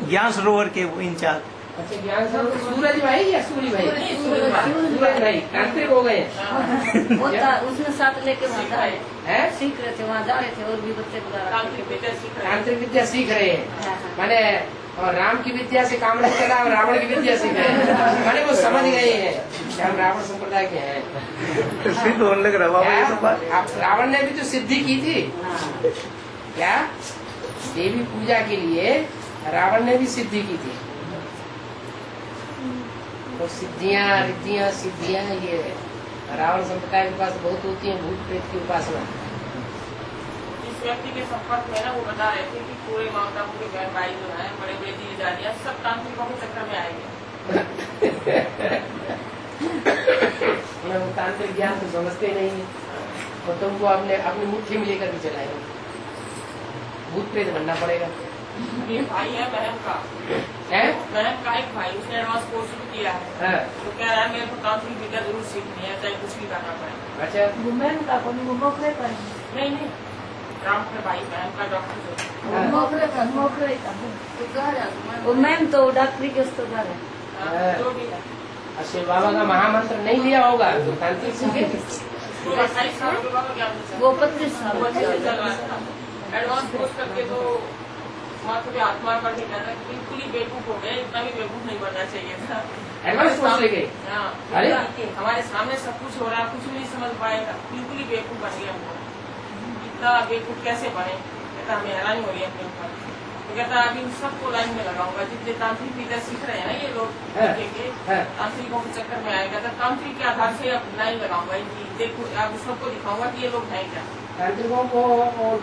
ज्ञान सरोवर के वो इंचार्ज। अच्छा, ज्ञान सरोवर सूरज भाई या सूर्य भाई? सूरज भाई तांत्रिक हो गए उसमें साथ लेके वहाँ हैं? सीख रहे थे, वहाँ जा रहे थे और भी बच्चे तांत्रिक विद्या सीख रहे हैं। तांत्रिक विद्या सीख रहे हैं। माने और राम की विद्या से काम नहीं चला और रावण की विद्या सीख रहे हैं। माने वो समझ गए हैं कि हम रावण संप्रदाय के हैं। सिद्ध होने लग रहा बाबा ये सब बात। आप रावण ने भी तो सिद्धि की थी क्या? देवी पूजा के लिए रावण ने भी सिद्धि की थी। तो सिद्धियां रिद्धियां सिद्धियां ये रावण संप्रदाय के पास बहुत होती है। भूत प्रेत की उपासना। इस व्यक्ति के संपर्क में ना वो बता रहे थे कि पूरे माउंटाबू के बहन भाई जो है, बड़े बड़े दीदी दादियाँ सब तांत्रिकों के चक्कर में आएंगे। वो तांत्रिक ज्ञान तो समझते नहीं है और तुमको अपनी मुट्ठी में लेकर भी चलाएंगे। भूत प्रेत बनना पड़ेगा। ये भाई है बहन का, है? बहन का एक भाई, उसने एडवांस कोर्स शुरू किया है। हाँ। तो कह रहा है मेरे को तांत्रिक विद्या जरूर सीखनी है, चाहे कुछ भी करना पड़े। अच्छा, नहीं नहीं, राम के भाई बहन का डॉक्टर वो मैम तो डॉक्टरी के उस्ताद है। जो भी है। अच्छा, बाबा का महामंत्र नहीं लिया होगा तो तांत्रिक सीखे। तो 28 साल के बाद क्या वो 25 साल वो अच्छे से चल रहा था। एडवांस कोर्स करके तो मात्र भी आत्मा करके कह रहा है कि बिल्कुल ही बेवकूफ हो गए, इतना भी बेवकूफ नहीं बनना चाहिए था। एडवांस कोर्स लेके? हाँ, अरे? हमारे सामने सब कुछ हो रहा है, कुछ भी नहीं समझ पाएगा, बिल्कुल ही बेवकूफ बन गया हमको। इतना बेवकूफ कैसे बने? कहता हमें हैरानी हो रही है अपने ऊपर। तो कहता अभी सबको लाइन में लगाऊंगा, जितने तांत्रिक विद्या सीख रहे हैं ना ये लोग, देखेंगे तांत्रिकों के चक्कर में आएगा। तो तांत्रिक के आधार से अब लाइन लगाऊंगा इनकी, देखो अब सबको दिखाऊंगा कि ये लोग हैं क्या। तांत्रिकों को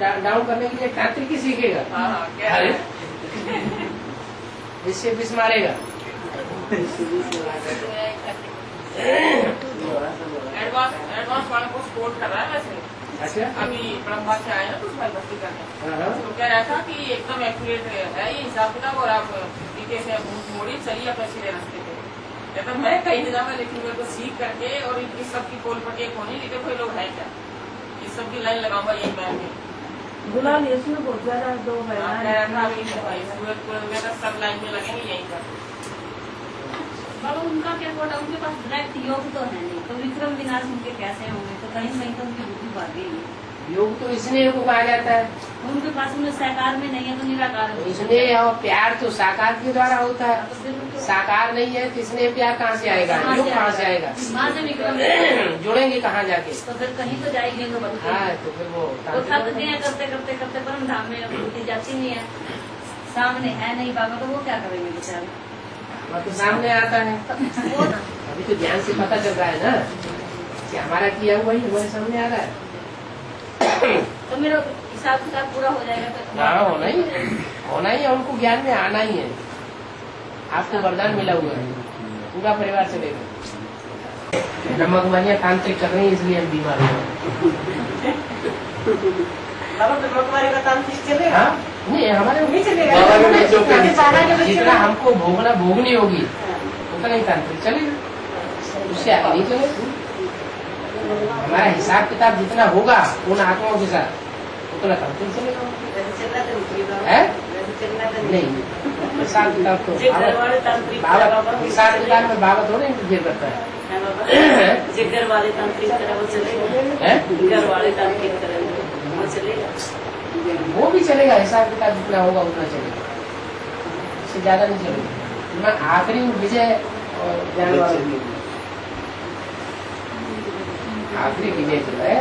डाउन करने के लिए तांत्रिक ही सीखेगा। हाँ, क्या है? जिससे विष मारेगा। एडवांस वाले को सपोर्ट कर रहा है वैसे। अच्छा, अभी ब्रह्मा से आए ना कुछ भाई भक्ति करने, हाँ। तो कह रहा था कि एकदम एक्यूरेट है ये हिसाब किताब, और आप तरीके से मोड़ी चलिए अपने सीधे रास्ते पे। कहता मैं कहीं नहीं जाऊंगा, लेकिन मेरे को सीख करके और इनकी सबकी पोल पटे होनी, नहीं देखो ये लोग है क्या, ये सबकी लाइन लगाऊंगा यही मैं भी। बुला लिया इसमें बहुत ज्यादा दो कह रहा था अभी भाई सूरज को सब लाइन में लगेंगे यहीं पर। बाबा उनका क्या बोला, उनके पास डायरेक्ट योग तो है नहीं, तो विक्रम विनाश उनके कैसे होंगे? तो कहीं कहीं तो उनकी बुद्धि भाग गई। योग तो इसलिए को कहा जाता है। उनके पास उन्हें साकार में नहीं है तो निराकार में। इसलिए और प्यार तो साकार के द्वारा होता है। साकार नहीं है तो इसलिए प्यार कहाँ से आएगा? योग कहाँ से आएगा? वहाँ से विक्रम जुड़ेंगे कहाँ जाके? तो फिर कहीं तो जाएंगे तो बनते हाँ, तो फिर वो थक गए करते करते करते परम धाम में बुद्धि जाती नहीं है, सामने है नहीं बाबा, तो वो क्या करेंगे बेचारे? वह तो सामने आता है। अभी तो ध्यान से पता चल रहा है ना कि हमारा किया हुआ ही हमारे सामने आ रहा है। तो मेरा हिसाब किताब पूरा हो जाएगा तो हाँ, होना ही है। उनको ज्ञान में आना ही है। आपको वरदान मिला हुआ है, पूरा परिवार चलेगा। ब्रह्मकुमारियाँ तांत्रिक कर रही है इसलिए हम बीमार हुए। ब्रह्मकुमारी का तांत्रिक चलेगा? नहीं, हमारे नहीं चलेगा। जितना हमको भोगनी होगी उतना ही तांत्रिक चलेगा, उससे आगे नहीं चलेगा। हमारा हिसाब किताब जितना होगा उन आत्माओं के साथ उतना तांत्रिक चलेगा। है नहीं, हिसाब किताब तो हिसाब किताब में बाबा थोड़े इंतजार करता है। जिगर वाले तांत्रिक तरह वो चलेगा, जिगर वाले तांत्रिक तरह वो चलेगा, वो भी चलेगा। हिसाब किताब जितना होगा उतना चलेगा, इससे ज्यादा नहीं चलेगा। मैं आखिरी विजय और ज्ञान वाले आखिरी विजय जो है,